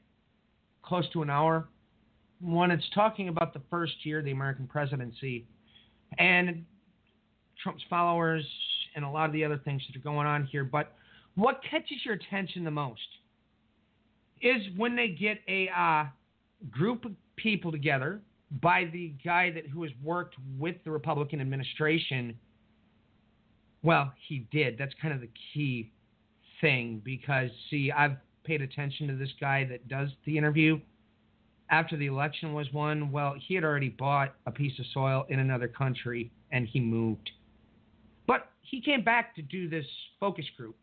close to an hour. when it's talking about the first year of the American presidency and Trump's followers and a lot of the other things that are going on here, but what catches your attention the most is when they get a group of people together by the guy who has worked with the Republican administration. Well, he did. That's kind of the key thing because, see, I've paid attention to this guy that does the interview. After the election was won, well, he had already bought a piece of soil in another country and he moved. But he came back to do this focus group.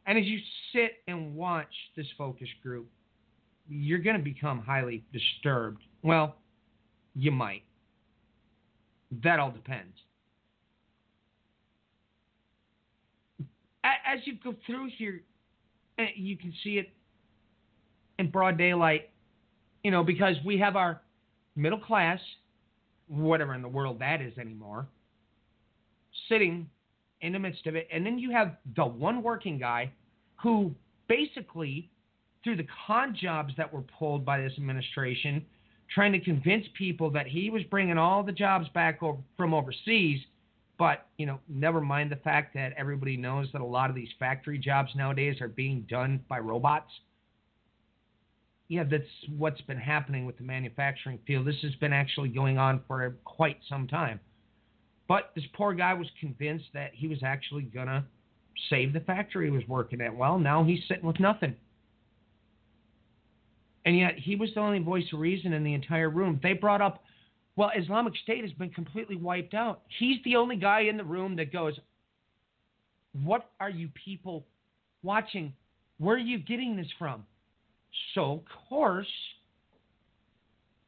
And as you sit and watch this focus group, you're going to become highly disturbed. Well, you might. That all depends. As you go through here, you can see it in broad daylight, because we have our middle class, whatever in the world that is anymore, sitting in the midst of it. And then you have the one working guy who basically, through the con jobs that were pulled by this administration, trying to convince people that he was bringing all the jobs back from overseas. But, never mind the fact that everybody knows that a lot of these factory jobs nowadays are being done by robots. Yeah, that's what's been happening with the manufacturing field. This has been actually going on for quite some time. But this poor guy was convinced that he was actually going to save the factory he was working at. Well, now he's sitting with nothing. And yet he was the only voice of reason in the entire room. They brought up, well, Islamic State has been completely wiped out. He's the only guy in the room that goes, what are you people watching? Where are you getting this from? So, of course,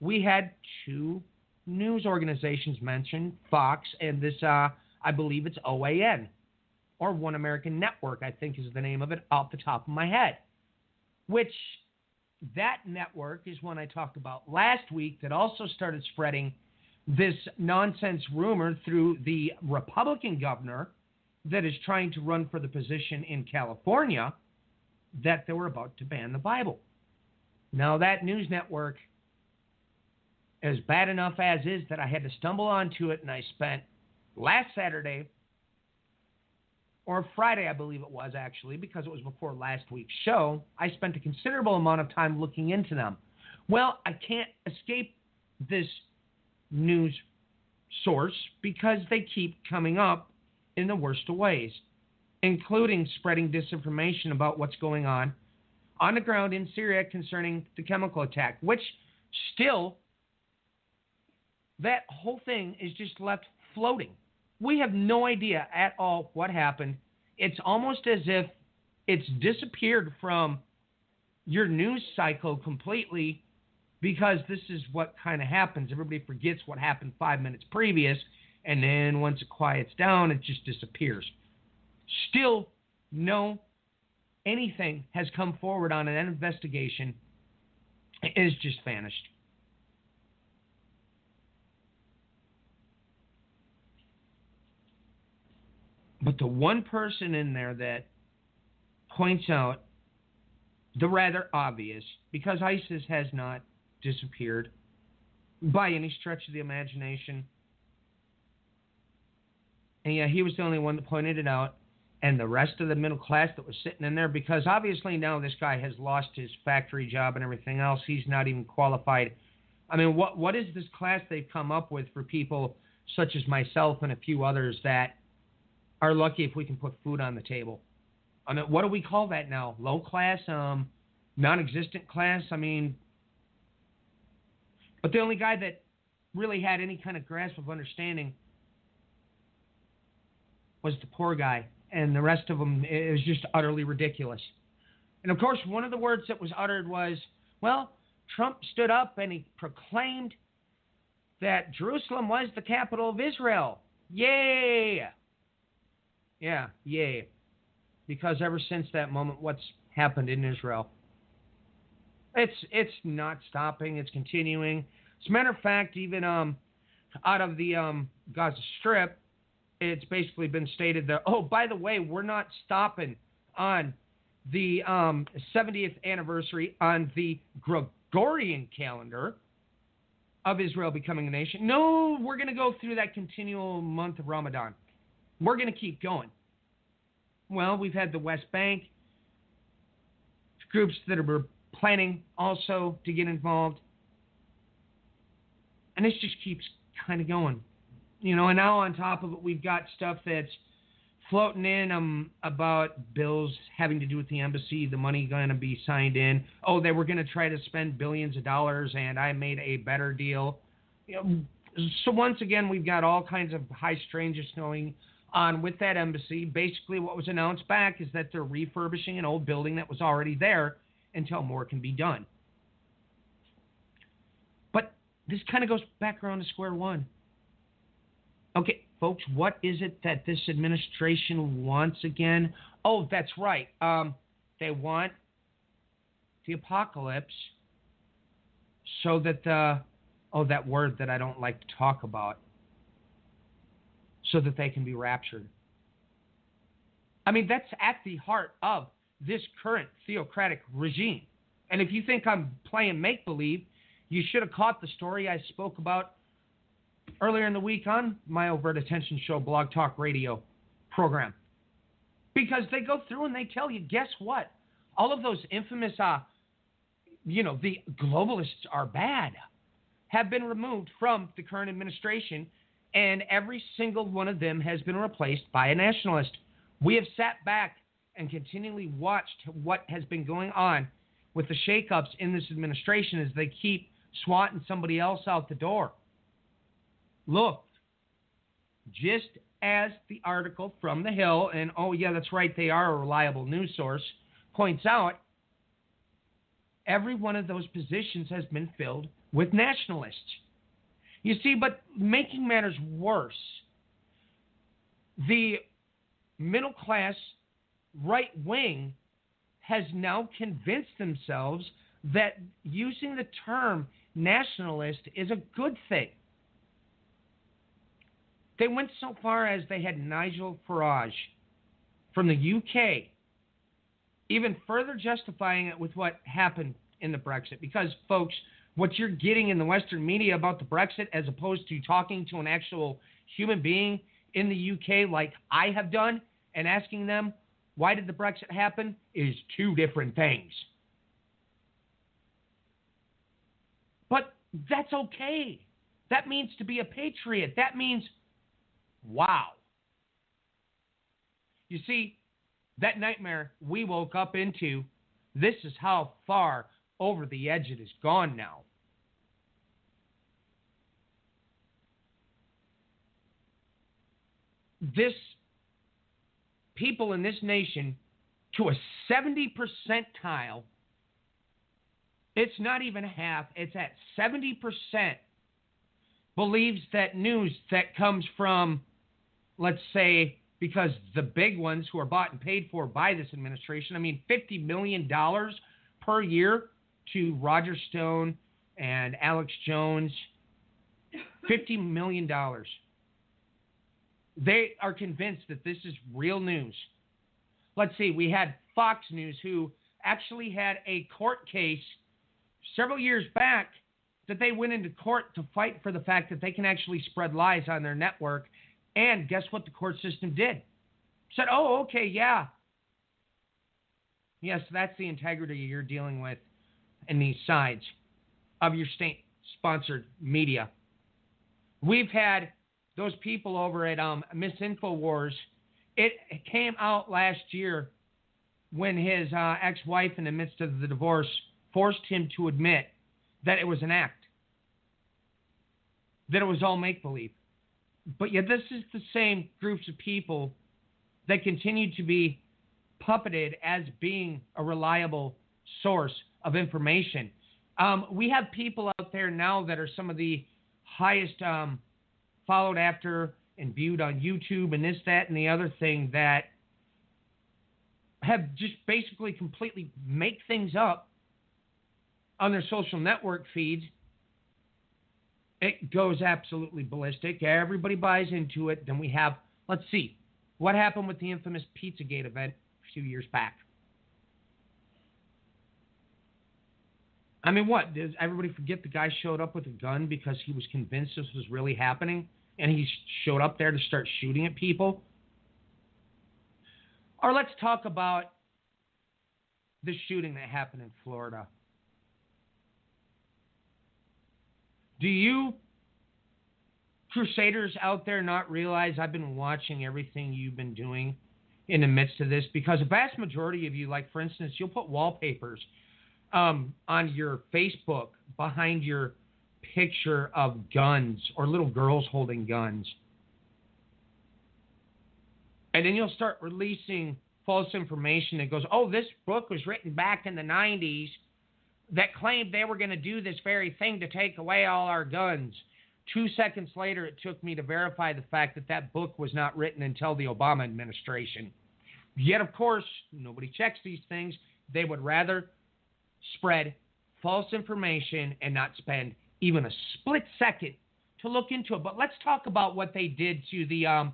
we had two news organizations mentioned, Fox and this, I believe it's OAN, or One American Network, I think is the name of it, off the top of my head, which that network is one I talked about last week that also started spreading this nonsense rumor through the Republican governor that is trying to run for the position in California that they were about to ban the Bible. Now, that news network is bad enough as is that I had to stumble onto it, and I spent last Saturday, or Friday, I believe it was actually, because it was before last week's show, I spent a considerable amount of time looking into them. Well, I can't escape this news source because they keep coming up in the worst of ways, including spreading disinformation about what's going on the ground in Syria concerning the chemical attack, which still, that whole thing is just left floating. We have no idea at all what happened. It's almost as if it's disappeared from your news cycle completely because this is what kind of happens. Everybody forgets what happened 5 minutes previous, and then once it quiets down, it just disappears. Still, no anything has come forward on an investigation. It is just vanished. But the one person in there that points out the rather obvious, because ISIS has not disappeared by any stretch of the imagination. And yeah, he was the only one that pointed it out. And the rest of the middle class that was sitting in there, because obviously now this guy has lost his factory job and everything else. He's not even qualified. I mean, what is this class they've come up with for people such as myself and a few others that are lucky if we can put food on the table? I mean, what do we call that now? Low class? Non-existent class? I mean, but the only guy that really had any kind of grasp of understanding was the poor guy. And the rest of them, it was just utterly ridiculous. And of course, one of the words that was uttered was, well, Trump stood up and he proclaimed that Jerusalem was the capital of Israel. Yay! Yeah, yay. Because ever since that moment, what's happened in Israel? It's not stopping. It's continuing. As a matter of fact, even out of the Gaza Strip, it's basically been stated that, oh, by the way, we're not stopping on the 70th anniversary on the Gregorian calendar of Israel becoming a nation. No, we're going to go through that continual month of Ramadan. We're going to keep going. Well, we've had the West Bank groups that are planning also to get involved. And this just keeps kind of going. You know, and now on top of it, we've got stuff that's floating in about bills having to do with the embassy, the money going to be signed in. Oh, they were going to try to spend billions of dollars, and I made a better deal. You know, so once again, we've got all kinds of high strangeness going on with that embassy. Basically, what was announced back is that they're refurbishing an old building that was already there until more can be done. But this kind of goes back around to square one. Okay, folks, what is it that this administration wants again? Oh, that's right. They want the apocalypse so that that word that I don't like to talk about, so that they can be raptured. I mean, that's at the heart of this current theocratic regime. And if you think I'm playing make-believe, you should have caught the story I spoke about earlier in the week on my Overt Attention Show Blog Talk Radio program. Because they go through and they tell you, guess what? All of those infamous, the globalists are bad, have been removed from the current administration, and every single one of them has been replaced by a nationalist. We have sat back and continually watched what has been going on with the shakeups in this administration as they keep swatting somebody else out the door. Look, just as the article from The Hill, and oh yeah, that's right, they are a reliable news source, points out, every one of those positions has been filled with nationalists. You see, but making matters worse, the middle class right wing has now convinced themselves that using the term nationalist is a good thing. They went so far as they had Nigel Farage from the UK even further justifying it with what happened in the Brexit. Because, folks, what you're getting in the Western media about the Brexit, as opposed to talking to an actual human being in the UK like I have done and asking them, why did the Brexit happen, is two different things. But that's okay. That means to be a patriot. That means, wow. You see, that nightmare we woke up into, this is how far over the edge it has gone now. This people in this nation, to a 70 percentile, it's not even half, it's at 70%, believes that news that comes from, let's say, because the big ones who are bought and paid for by this administration, I mean, $50 million per year to Roger Stone and Alex Jones, $50 million. They are convinced that this is real news. Let's see, we had Fox News, who actually had a court case several years back that they went into court to fight for the fact that they can actually spread lies on their network. And guess what the court system did? Said, oh, okay, yeah. Yes, that's the integrity you're dealing with in these sides of your state-sponsored media. We've had those people over at MisInfoWars. It came out last year when his ex-wife, in the midst of the divorce, forced him to admit that it was an act, that it was all make-believe. But yet this is the same groups of people that continue to be puppeted as being a reliable source of information. We have people out there now that are some of the highest followed after and viewed on YouTube and this, that, and the other thing that have just basically completely make things up on their social network feeds. It goes absolutely ballistic. Everybody buys into it. Then we have, let's see, what happened with the infamous Pizzagate event a few years back. I mean, what? Does everybody forget the guy showed up with a gun because he was convinced this was really happening? And he showed up there to start shooting at people? Or let's talk about the shooting that happened in Florida. Do you Crusaders out there not realize I've been watching everything you've been doing in the midst of this? Because a vast majority of you, like for instance, you'll put wallpapers on your Facebook behind your picture of guns or little girls holding guns. And then you'll start releasing false information that goes, oh, this book was written back in the 90s that claimed they were going to do this very thing to take away all our guns. 2 seconds later, it took me to verify the fact that that book was not written until the Obama administration. Yet, of course, nobody checks these things. They would rather spread false information and not spend even a split second to look into it. But let's talk about what they did to the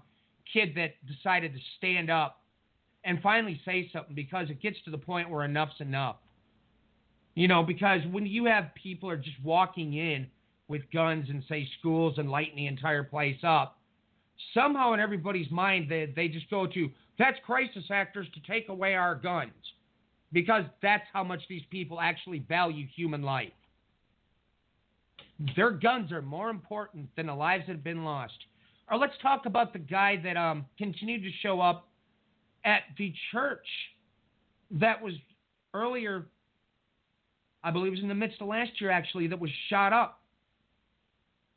kid that decided to stand up and finally say something, because it gets to the point where enough's enough. You know, because when you have people are just walking in with guns and say schools and lighting the entire place up, somehow in everybody's mind they just go to, that's crisis actors to take away our guns, because that's how much these people actually value human life. Their guns are more important than the lives that have been lost. Or let's talk about the guy that continued to show up at the church that was earlier, I believe it was in the midst of last year actually, that was shot up.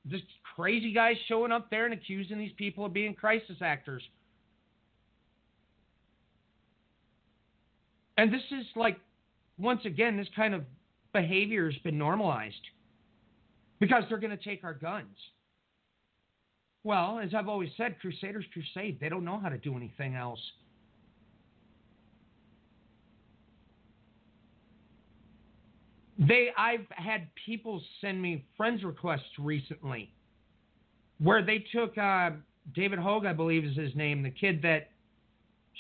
This crazy guy showing up there and accusing these people of being crisis actors. And this is like, once again, this kind of behavior has been normalized because they're going to take our guns. Well, as I've always said, Crusaders crusade. They don't know how to do anything else. I've had people send me friends requests recently where they took David Hogue, I believe is his name, the kid that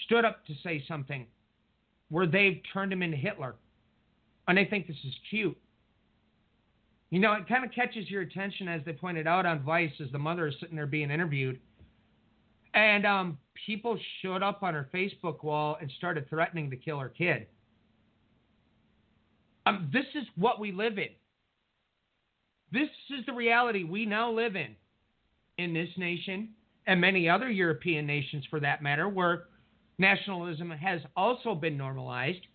stood up to say something, where they've turned him into Hitler. And they think this is cute. You know, it kind of catches your attention, as they pointed out on Vice, as the mother is sitting there being interviewed. And people showed up on her Facebook wall and started threatening to kill her kid. This is what we live in. This is the reality we now live in this nation and many other European nations for that matter, where nationalism has also been normalized.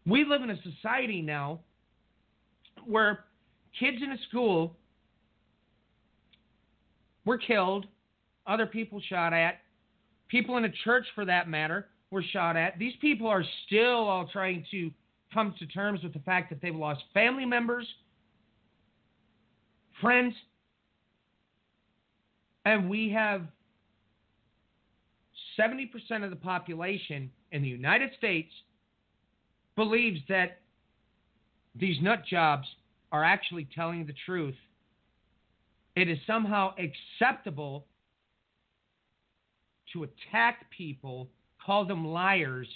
We live in a society now where kids in a school were killed, other people shot at, people in a church for that matter were shot at. These people are still all trying to come to terms with the fact that they've lost family members, friends, and we have 70% of the population in the United States believes that these nut jobs are actually telling the truth. It is somehow acceptable to attack people, call them liars,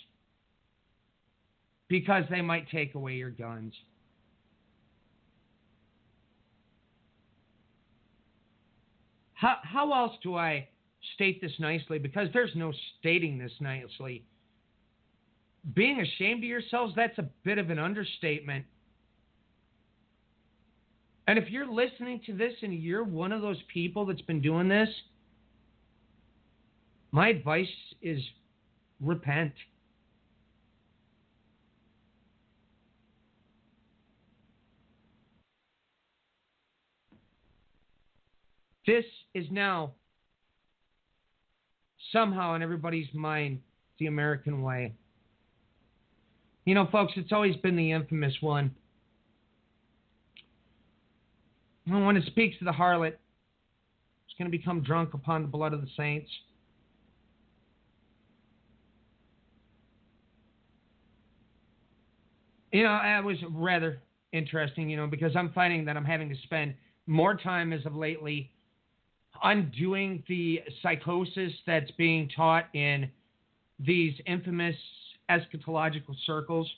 because they might take away your guns. How else do I state this nicely? Because there's no stating this nicely. Being ashamed of yourselves, that's a bit of an understatement. And if you're listening to this and you're one of those people that's been doing this, my advice is repent. This is now somehow in everybody's mind the American way. You know, folks, it's always been the infamous one. When it speaks to the harlot, it's going to become drunk upon the blood of the saints. You know, it was rather interesting, you know, because I'm finding that I'm having to spend more time as of lately undoing the psychosis that's being taught in these infamous eschatological circles.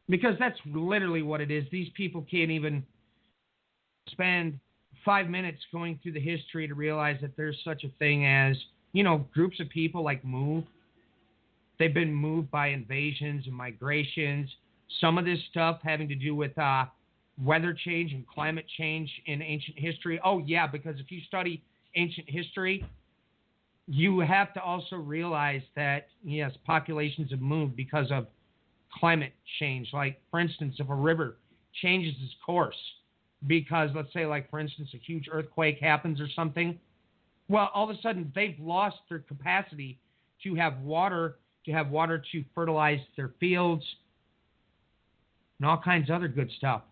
Because that's literally what it is. These people can't even spend 5 minutes going through the history to realize that there's such a thing as, groups of people like move. They've been moved by invasions and migrations. Some of this stuff having to do with weather change and climate change in ancient history. Oh, yeah, because if you study ancient history, you have to also realize that, yes, populations have moved because of climate change. Like, for instance, if a river changes its course because, let's say, like, for instance, a huge earthquake happens or something, well, all of a sudden they've lost their capacity to have water to fertilize their fields and all kinds of other good stuff.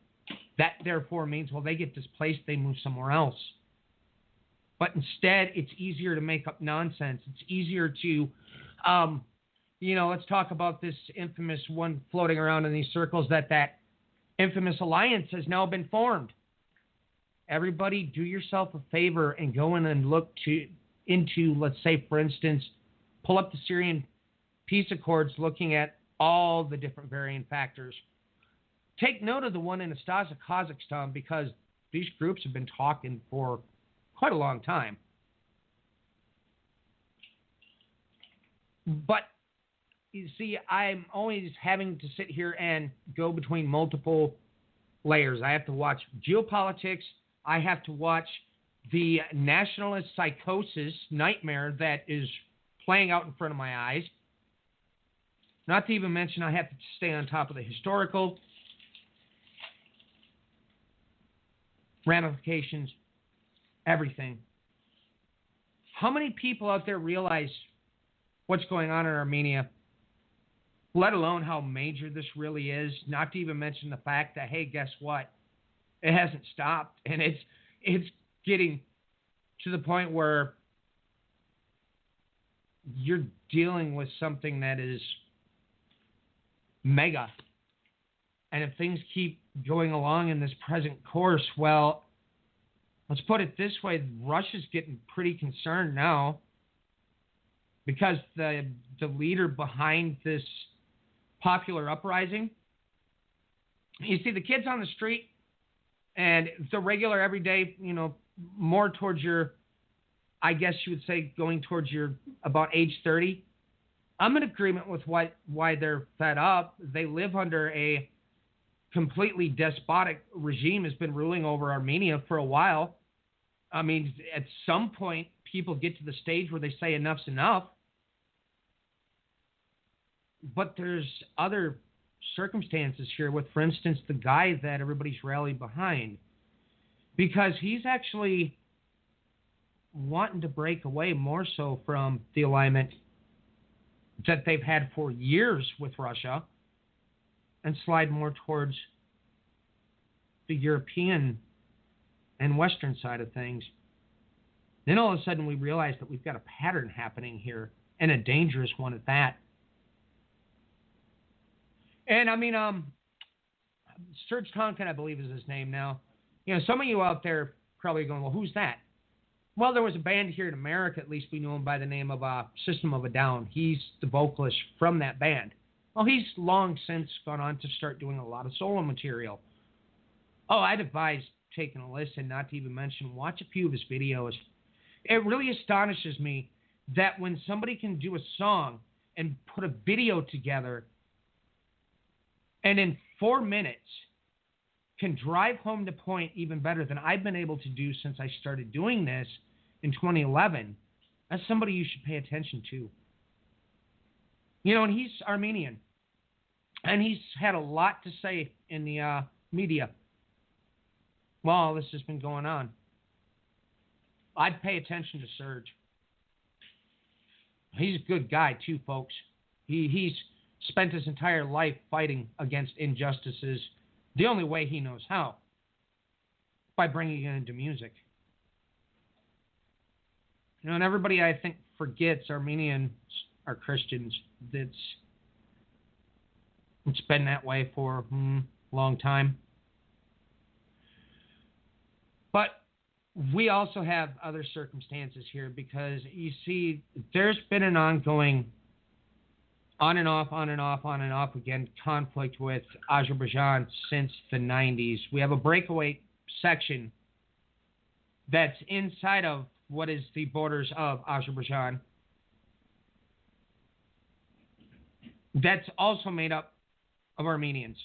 That, therefore, means, well, they get displaced, they move somewhere else. But instead, it's easier to make up nonsense. It's easier to, let's talk about this infamous one floating around in these circles, that infamous alliance has now been formed. Everybody, do yourself a favor and go in and look into, let's say, for instance, pull up the Syrian peace accords, looking at all the different varying factors. Take note of the one in Astasa, Kazakhstan, because these groups have been talking for quite a long time. But, you see, I'm always having to sit here and go between multiple layers. I have to watch geopolitics. I have to watch the nationalist psychosis nightmare that is playing out in front of my eyes. Not to even mention I have to stay on top of the historical ramifications, everything. How many people out there realize what's going on in Armenia, let alone how major this really is? Not to even mention the fact that, hey, guess what? It hasn't stopped, and it's getting to the point where you're dealing with something that is mega. And if things keep going along in this present course, well, let's put it this way, Russia's getting pretty concerned now because the leader behind this popular uprising, you see the kids on the street and the regular everyday, more towards your, I guess you would say going towards your about age 30. I'm in agreement with why they're fed up. They live under a completely despotic regime has been ruling over Armenia for a while. I mean, at some point, people get to the stage where they say enough's enough. But there's other circumstances here with, for instance, the guy that everybody's rallied behind. Because he's actually wanting to break away more so from the alignment that they've had for years with Russia and slide more towards the European and Western side of things. Then all of a sudden we realize that we've got a pattern happening here, and a dangerous one at that. And I mean, Serge Tonkin, I believe is his name now. Some of you out there probably going, well, who's that? Well, there was a band here in America, at least we knew him by the name of System of a Down. He's the vocalist from that band. Well, he's long since gone on to start doing a lot of solo material. Oh, I'd advise taking a listen, not to even mention watch a few of his videos. It really astonishes me that when somebody can do a song and put a video together and in 4 minutes can drive home the point even better than I've been able to do since I started doing this in 2011, that's somebody you should pay attention to. And he's Armenian. And he's had a lot to say in the media while all this has been going on. I'd pay attention to Serge. He's a good guy, too, folks. He's spent his entire life fighting against injustices the only way he knows how, by bringing it into music. And everybody, I think, forgets Armenians are Christians. It's been that way for a long time. But we also have other circumstances here because, you see, there's been an ongoing on and off, on and off, on and off again, conflict with Azerbaijan since the 90s. We have a breakaway section that's inside of what is the borders of Azerbaijan that's also made up of Armenians.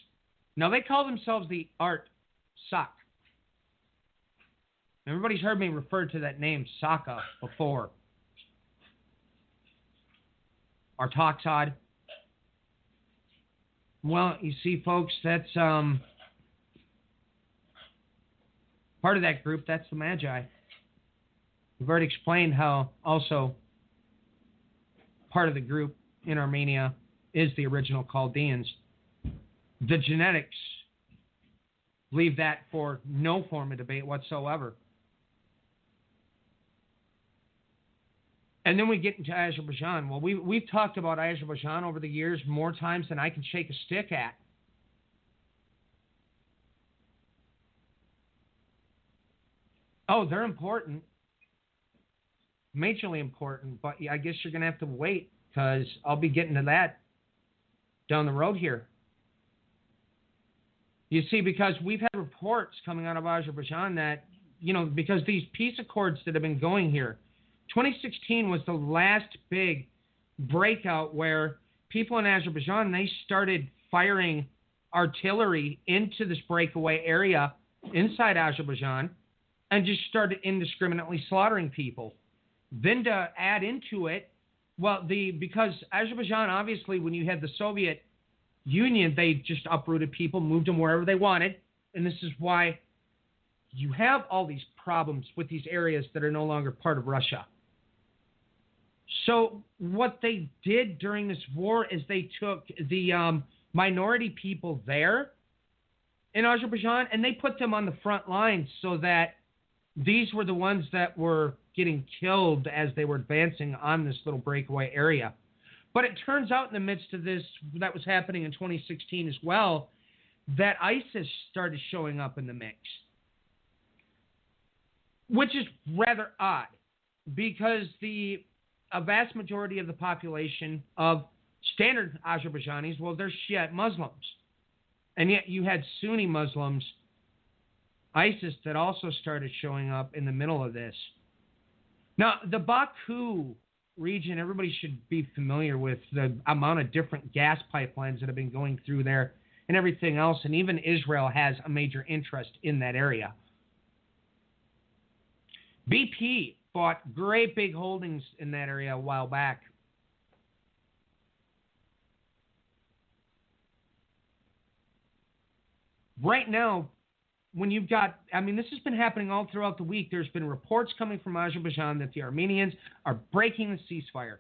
Now, they call themselves the Artsakh. Everybody's heard me refer to that name, Saka, before. Artaxad. Well, you see, folks, that's part of that group. That's the Magi. We've already explained how also part of the group in Armenia is the original Chaldeans. The genetics leave that for no form of debate whatsoever. And then we get into Azerbaijan. Well, we've talked about Azerbaijan over the years more times than I can shake a stick at. Oh, they're important. Majorly important. But I guess you're going to have to wait, because I'll be getting to that down the road here. You see, because we've had reports coming out of Azerbaijan that, because these peace accords that have been going here, 2016 was the last big breakout where people in Azerbaijan, they started firing artillery into this breakaway area inside Azerbaijan and just started indiscriminately slaughtering people. Then to add into it, because Azerbaijan, obviously, when you had the Soviet Union, they just uprooted people, moved them wherever they wanted. And this is why you have all these problems with these areas that are no longer part of Russia. So what they did during this war is they took the minority people there in Azerbaijan and they put them on the front lines so that these were the ones that were getting killed as they were advancing on this little breakaway area. But it turns out in the midst of this, that was happening in 2016 as well, that ISIS started showing up in the mix. Which is rather odd, because a vast majority of the population of standard Azerbaijanis, well, they're Shiite Muslims. And yet you had Sunni Muslims, ISIS, that also started showing up in the middle of this. Now, the Baku region, everybody should be familiar with the amount of different gas pipelines that have been going through there and everything else. And even Israel has a major interest in that area. BP bought great big holdings in that area a while back. Right now, when you've got, this has been happening all throughout the week. There's been reports coming from Azerbaijan that the Armenians are breaking the ceasefire.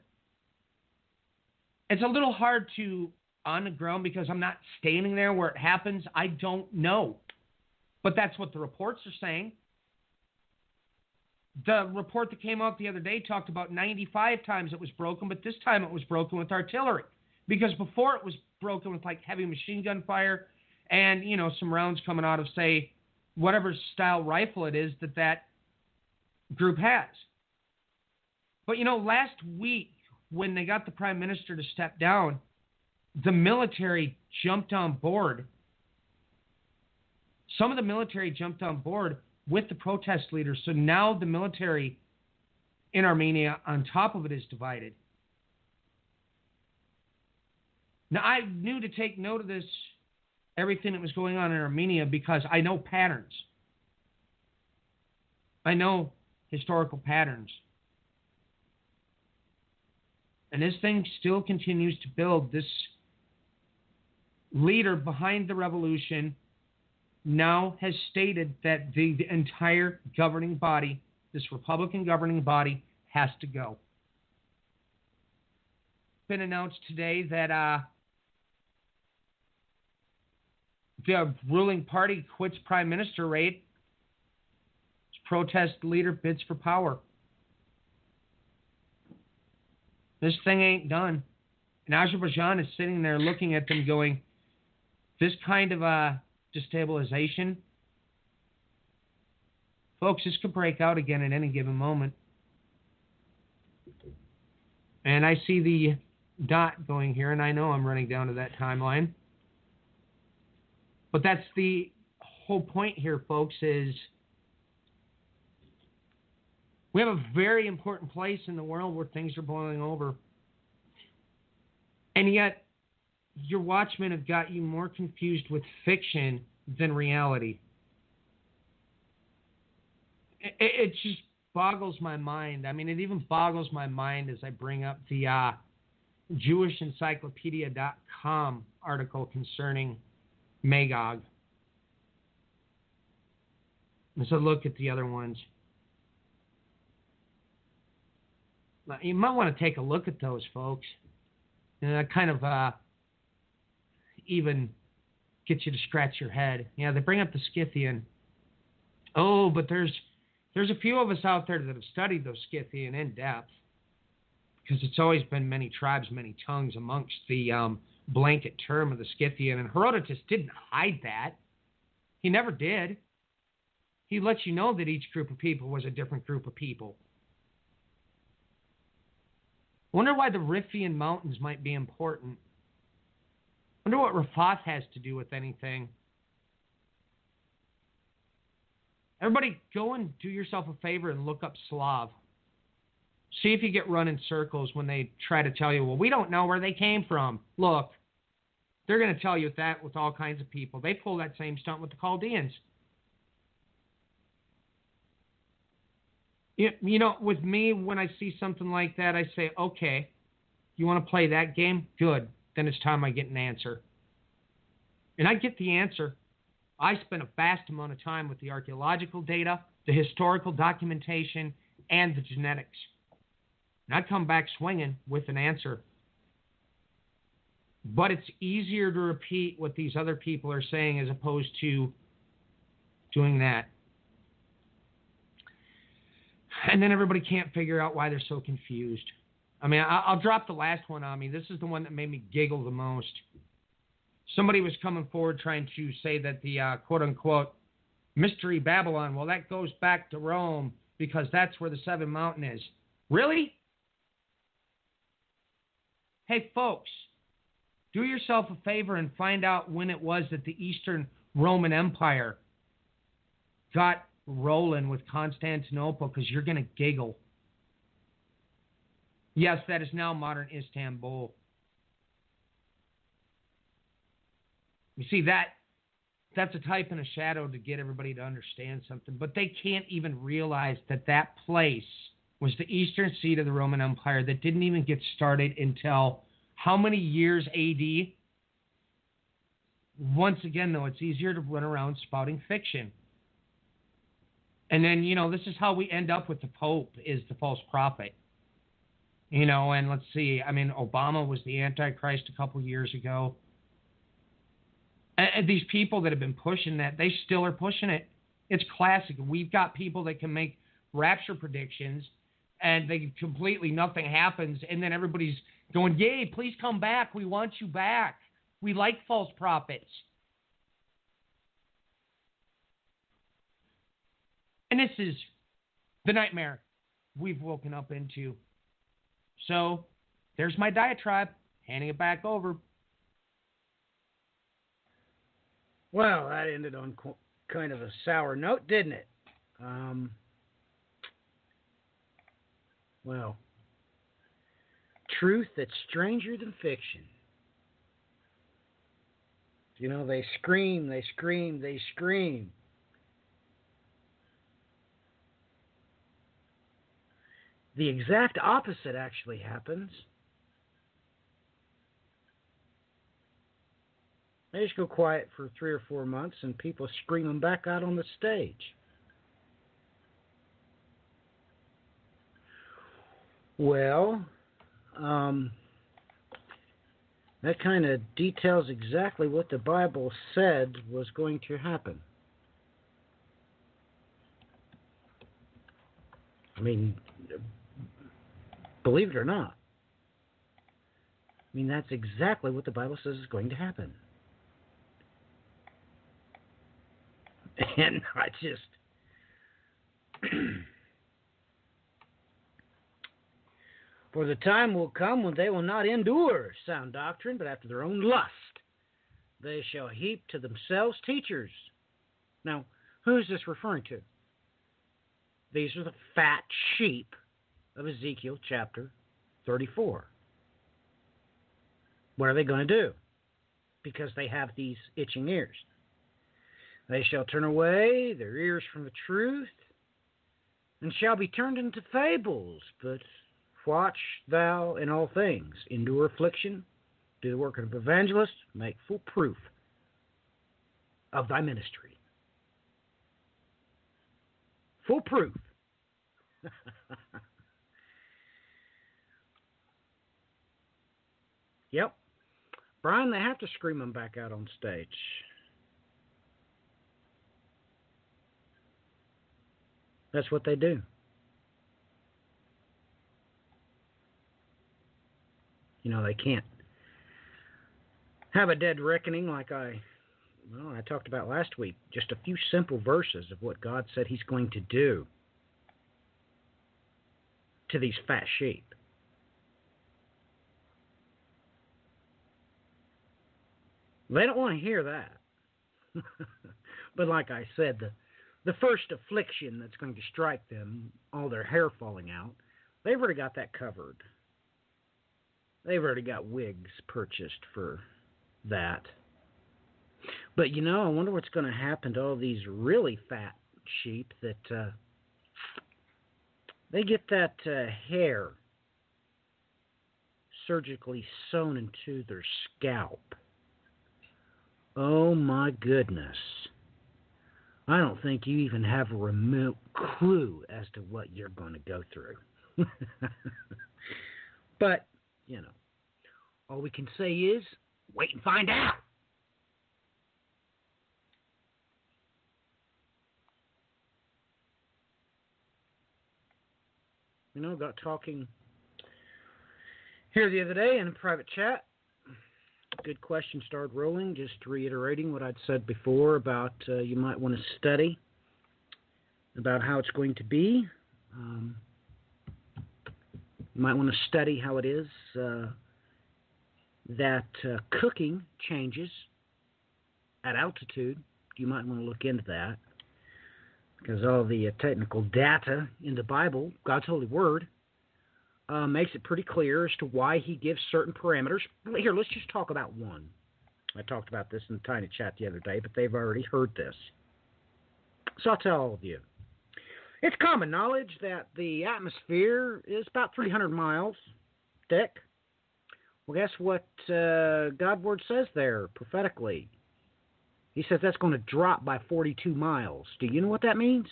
It's a little hard to, on the ground, because I'm not standing there where it happens. I don't know. But that's what the reports are saying. The report that came out the other day talked about 95 times it was broken, but this time it was broken with artillery. Because before it was broken with like heavy machine gun fire and, some rounds coming out of, say, whatever style rifle it is that group has. But, last week when they got the prime minister to step down, the military jumped on board. Some of the military jumped on board with the protest leaders. So now the military in Armenia, on top of it, is divided. Now, I knew to take note of this, everything that was going on in Armenia, because I know patterns. I know historical patterns. And this thing still continues to build. This leader behind the revolution now has stated that the entire governing body, this Republican governing body, has to go. It's been announced today that the ruling party quits prime minister rate. Protest leader bids for power. This thing ain't done. And Azerbaijan is sitting there looking at them going, this kind of destabilization, folks, this could break out again at any given moment. And I see the dot going here, and I know I'm running down to that timeline. But that's the whole point here, folks, is we have a very important place in the world where things are boiling over. And yet, your watchmen have got you more confused with fiction than reality. It just boggles my mind. I mean, it even boggles my mind as I bring up the JewishEncyclopedia.com article concerning Magog. Let's look at the other ones. You might want to take a look at those, folks. And that kind of even gets you to scratch your head. Yeah, they bring up the Scythian. Oh, but there's a few of us out there that have studied those Scythian in depth, because it's always been many tribes, many tongues amongst the blanket term of the Scythian. And Herodotus didn't hide that. He never did. He lets you know that each group of people was a different group of people. I wonder why the Riphean Mountains might be important. I wonder what Raphath has to do with anything. Everybody, go and do yourself a favor and look up Slav. See if you get run in circles when they try to tell you, well, we don't know where they came from. Look, they're going to tell you that with all kinds of people. They pull that same stunt with the Chaldeans. You know, with me, when I see something like that, I say, okay, you want to play that game? Good. Then it's time I get an answer. And I get the answer. I spent a vast amount of time with the archaeological data, the historical documentation, and the genetics. And I come back swinging with an answer. But it's easier to repeat what these other people are saying as opposed to doing that. And then everybody can't figure out why they're so confused. I mean, I'll drop the last one on me. This is the one that made me giggle the most. Somebody was coming forward trying to say that the quote-unquote Mystery Babylon, well, that goes back to Rome because that's where the Seven Mountain is. Really? Hey, folks, do yourself a favor and find out when it was that the Eastern Roman Empire got rolling with Constantinople, because you're going to giggle. Yes, that is now modern Istanbul. You see, that's a type in a shadow to get everybody to understand something, but they can't even realize that that place was the eastern seat of the Roman Empire that didn't even get started until how many years AD? Once again, though, it's easier to run around spouting fiction. And then, you know, this is how we end up with the Pope, is the false prophet. You know, and let's see, I mean, Obama was the Antichrist a couple years ago. And these people that have been pushing that, they still are pushing it. It's classic. We've got people that can make rapture predictions, and they completely, nothing happens, and then everybody's going, yay, please come back. We want you back. We like false prophets. And this is the nightmare we've woken up into. So, there's my diatribe. Handing it back over.
Well, that ended on kind of a sour note, didn't it? Well, truth that's stranger than fiction. You know, they scream, they scream, they scream. The exact opposite actually happens. They just go quiet for 3 or 4 months and people scream them back out on the stage. Well, that kind of details exactly what the Bible said was going to happen. I mean, believe it or not. I mean, that's exactly what the Bible says is going to happen. And I just... For the time will come when they will not endure sound doctrine, but after their own lust they shall heap to themselves teachers. Now, who is this referring to? These are the fat sheep of Ezekiel chapter 34. What are they going to do? Because they have these itching ears. They shall turn away their ears from the truth, and shall be turned into fables. But watch thou in all things, endure affliction, do the work of evangelist, make full proof of thy ministry. Full proof. Yep. Brian, they have to scream them back out on stage. That's what they do. You know, they can't have a dead reckoning like I talked about last week. Just a few simple verses of what God said He's going to do to these fat sheep. They don't want to hear that. But like I said, the first affliction that's going to strike them, all their hair falling out, they've already got that covered. They've already got wigs purchased for that. But, you know, I wonder what's going to happen to all these really fat sheep that they get that hair surgically sewn into their scalp. Oh, my goodness. I don't think you even have a remote clue as to what you're going to go through. But, you know, all we can say is wait and find out. You know, got talking here the other day in a private chat. Good question started rolling, just reiterating what I'd said before about you might want to study about how it's going to be. You might want to study how it is that cooking changes at altitude. You might want to look into that because all the technical data in the Bible, God's holy word, makes it pretty clear as to why He gives certain parameters. Here, let's just talk about one. I talked about this in the Tiny Chat the other day, but they've already heard this. So I'll tell all of you. It's common knowledge that the atmosphere is about 300 miles thick. Well, guess what God's Word says there prophetically? He says that's going to drop by 42 miles. Do you know what that means?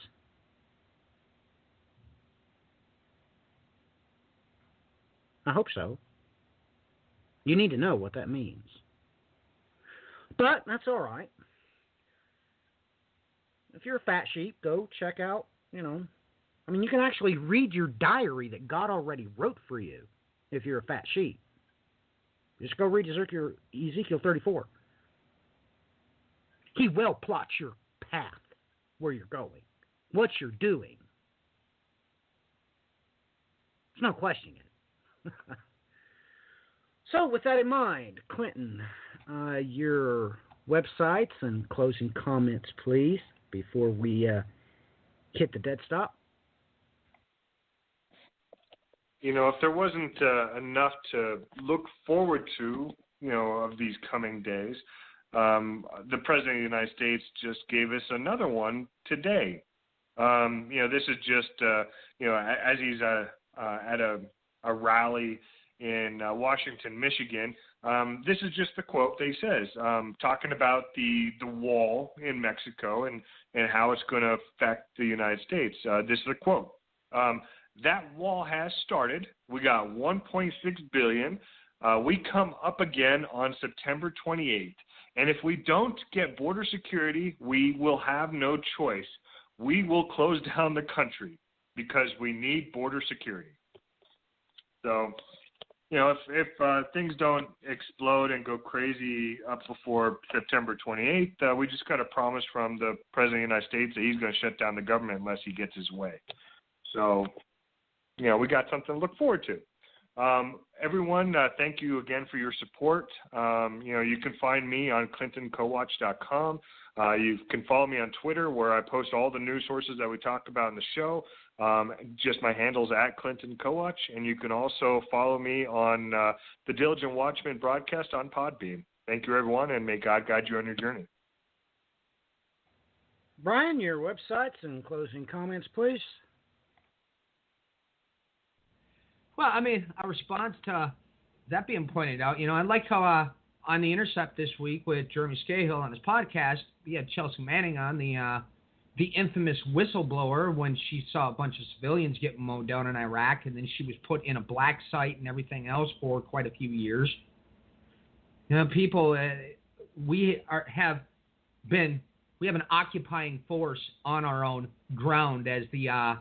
I hope so. You need to know what that means. But that's all right. If you're a fat sheep, go check out, you can actually read your diary that God already wrote for you if you're a fat sheep. Just go read Ezekiel 34. He well plots your path, where you're going, what you're doing. There's no questioning it. So, with that in mind, Clinton, your websites and closing comments, please, before we hit the dead stop.
You know, if there wasn't enough to look forward to, of these coming days, the President of the United States just gave us another one today. This is just, as he's at a rally in Washington, Michigan. This is just the quote that he says, talking about the wall in Mexico and how it's going to affect the United States. This is the quote. That wall has started. We got $1.6 billion. We come up again on September 28th. And if we don't get border security, we will have no choice. We will close down the country because we need border security. So, if things don't explode and go crazy up before September 28th, we just got a promise from the President of the United States that he's going to shut down the government unless he gets his way. So, we got something to look forward to. Everyone, thank you again for your support. You can find me on clintoncowatch.com. You can follow me on Twitter, where I post all the news sources that we talked about in the show. Just my handle's at Clinton Cowatch, and you can also follow me on the Diligent Watchman broadcast on Podbean. Thank you, everyone, and may God guide you on your journey.
Brian, your websites and closing comments, please.
Well, I mean, a response to that being pointed out, I like how on The Intercept this week with Jeremy Scahill on his podcast, he had Chelsea Manning on, the infamous whistleblower, when she saw a bunch of civilians get mowed down in Iraq, and then she was put in a black site and everything else for quite a few years. People, we have an occupying force on our own ground, as the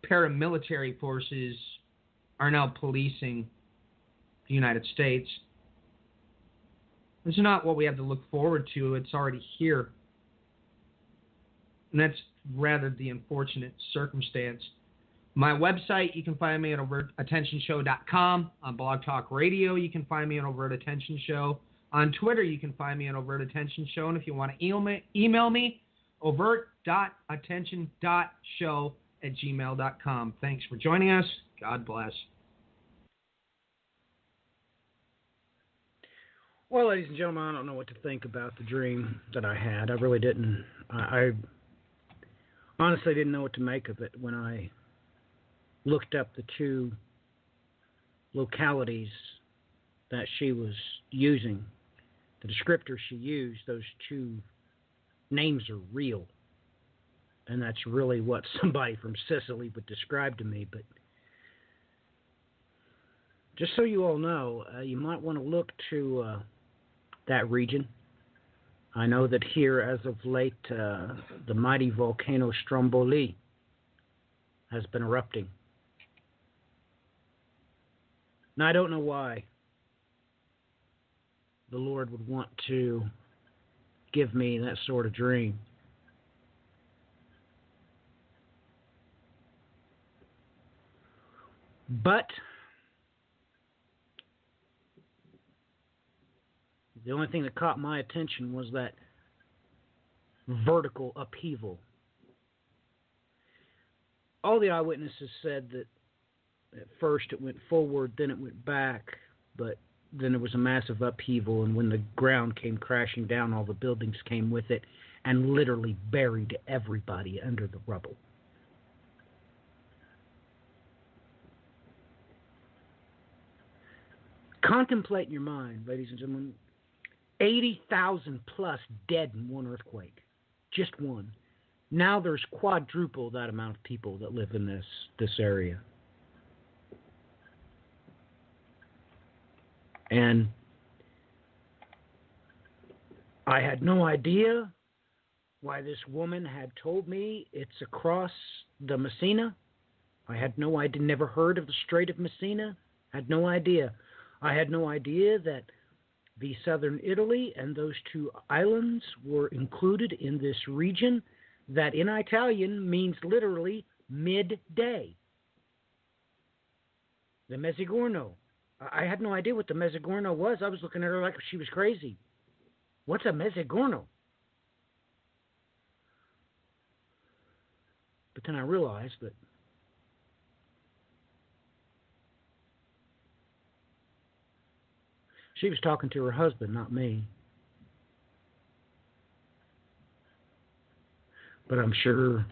paramilitary forces are now policing the United States. It's not what we have to look forward to. It's already here. And that's rather the unfortunate circumstance. My website, you can find me at overtattentionshow.com. On Blog Talk Radio, you can find me at Overt Attention Show. On Twitter, you can find me at Overt Attention Show. And if you want to email me, overt.attention.show@gmail.com. Thanks for joining us. God bless.
Well, ladies and gentlemen, I don't know what to think about the dream that I had. I really didn't. I honestly didn't know what to make of it when I looked up the two localities that she was using. The descriptor she used, those two names are real. And that's really what somebody from Sicily would describe to me. But just so you all know, you might want to look to that region. I know that here, as of late, the mighty volcano Stromboli has been erupting. Now, I don't know why the Lord would want to give me that sort of dream. But the only thing that caught my attention was that vertical upheaval. All the eyewitnesses said that at first it went forward, then it went back, but then there was a massive upheaval, and when the ground came crashing down, all the buildings came with it and literally buried everybody under the rubble. Contemplate in your mind, ladies and gentlemen, 80,000 plus dead in one earthquake. Just one. Now there's quadruple that amount of people that live in this area. And I had no idea why this woman had told me it's across the Messina. I had no idea, never heard of the Strait of Messina. Had no idea. I had no idea that the southern Italy and those two islands were included in this region that in Italian means literally midday. The Mezzogiorno. I had no idea what the Mezzogiorno was. I was looking at her like she was crazy. What's a Mezzogiorno? But then I realized that she was talking to her husband, not me. But I'm sure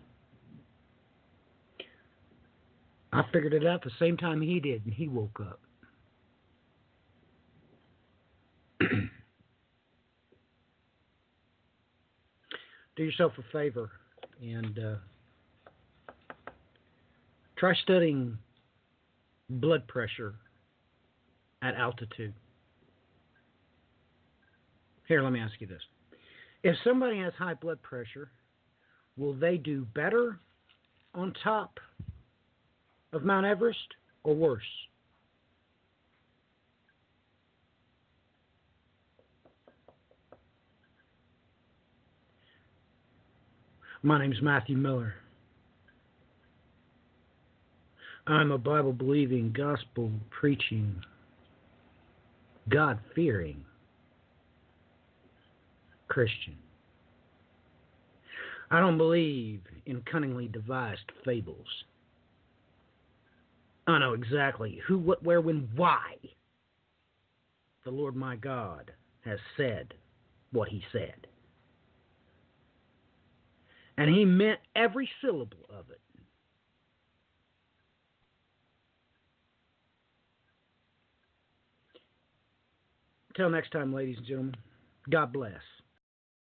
I figured it out the same time he did, and he woke up. Do yourself a favor and try studying blood pressure at altitude. Here, let me ask you this. If somebody has high blood pressure, will they do better on top of Mount Everest or worse? My name's Matthew Miller. I'm a Bible-believing, gospel-preaching, God-fearing Christian. I don't believe in cunningly devised fables. I know exactly who, what, where, when, why the Lord my God has said what he said. And he meant every syllable of it. Until next time, ladies and gentlemen, God bless.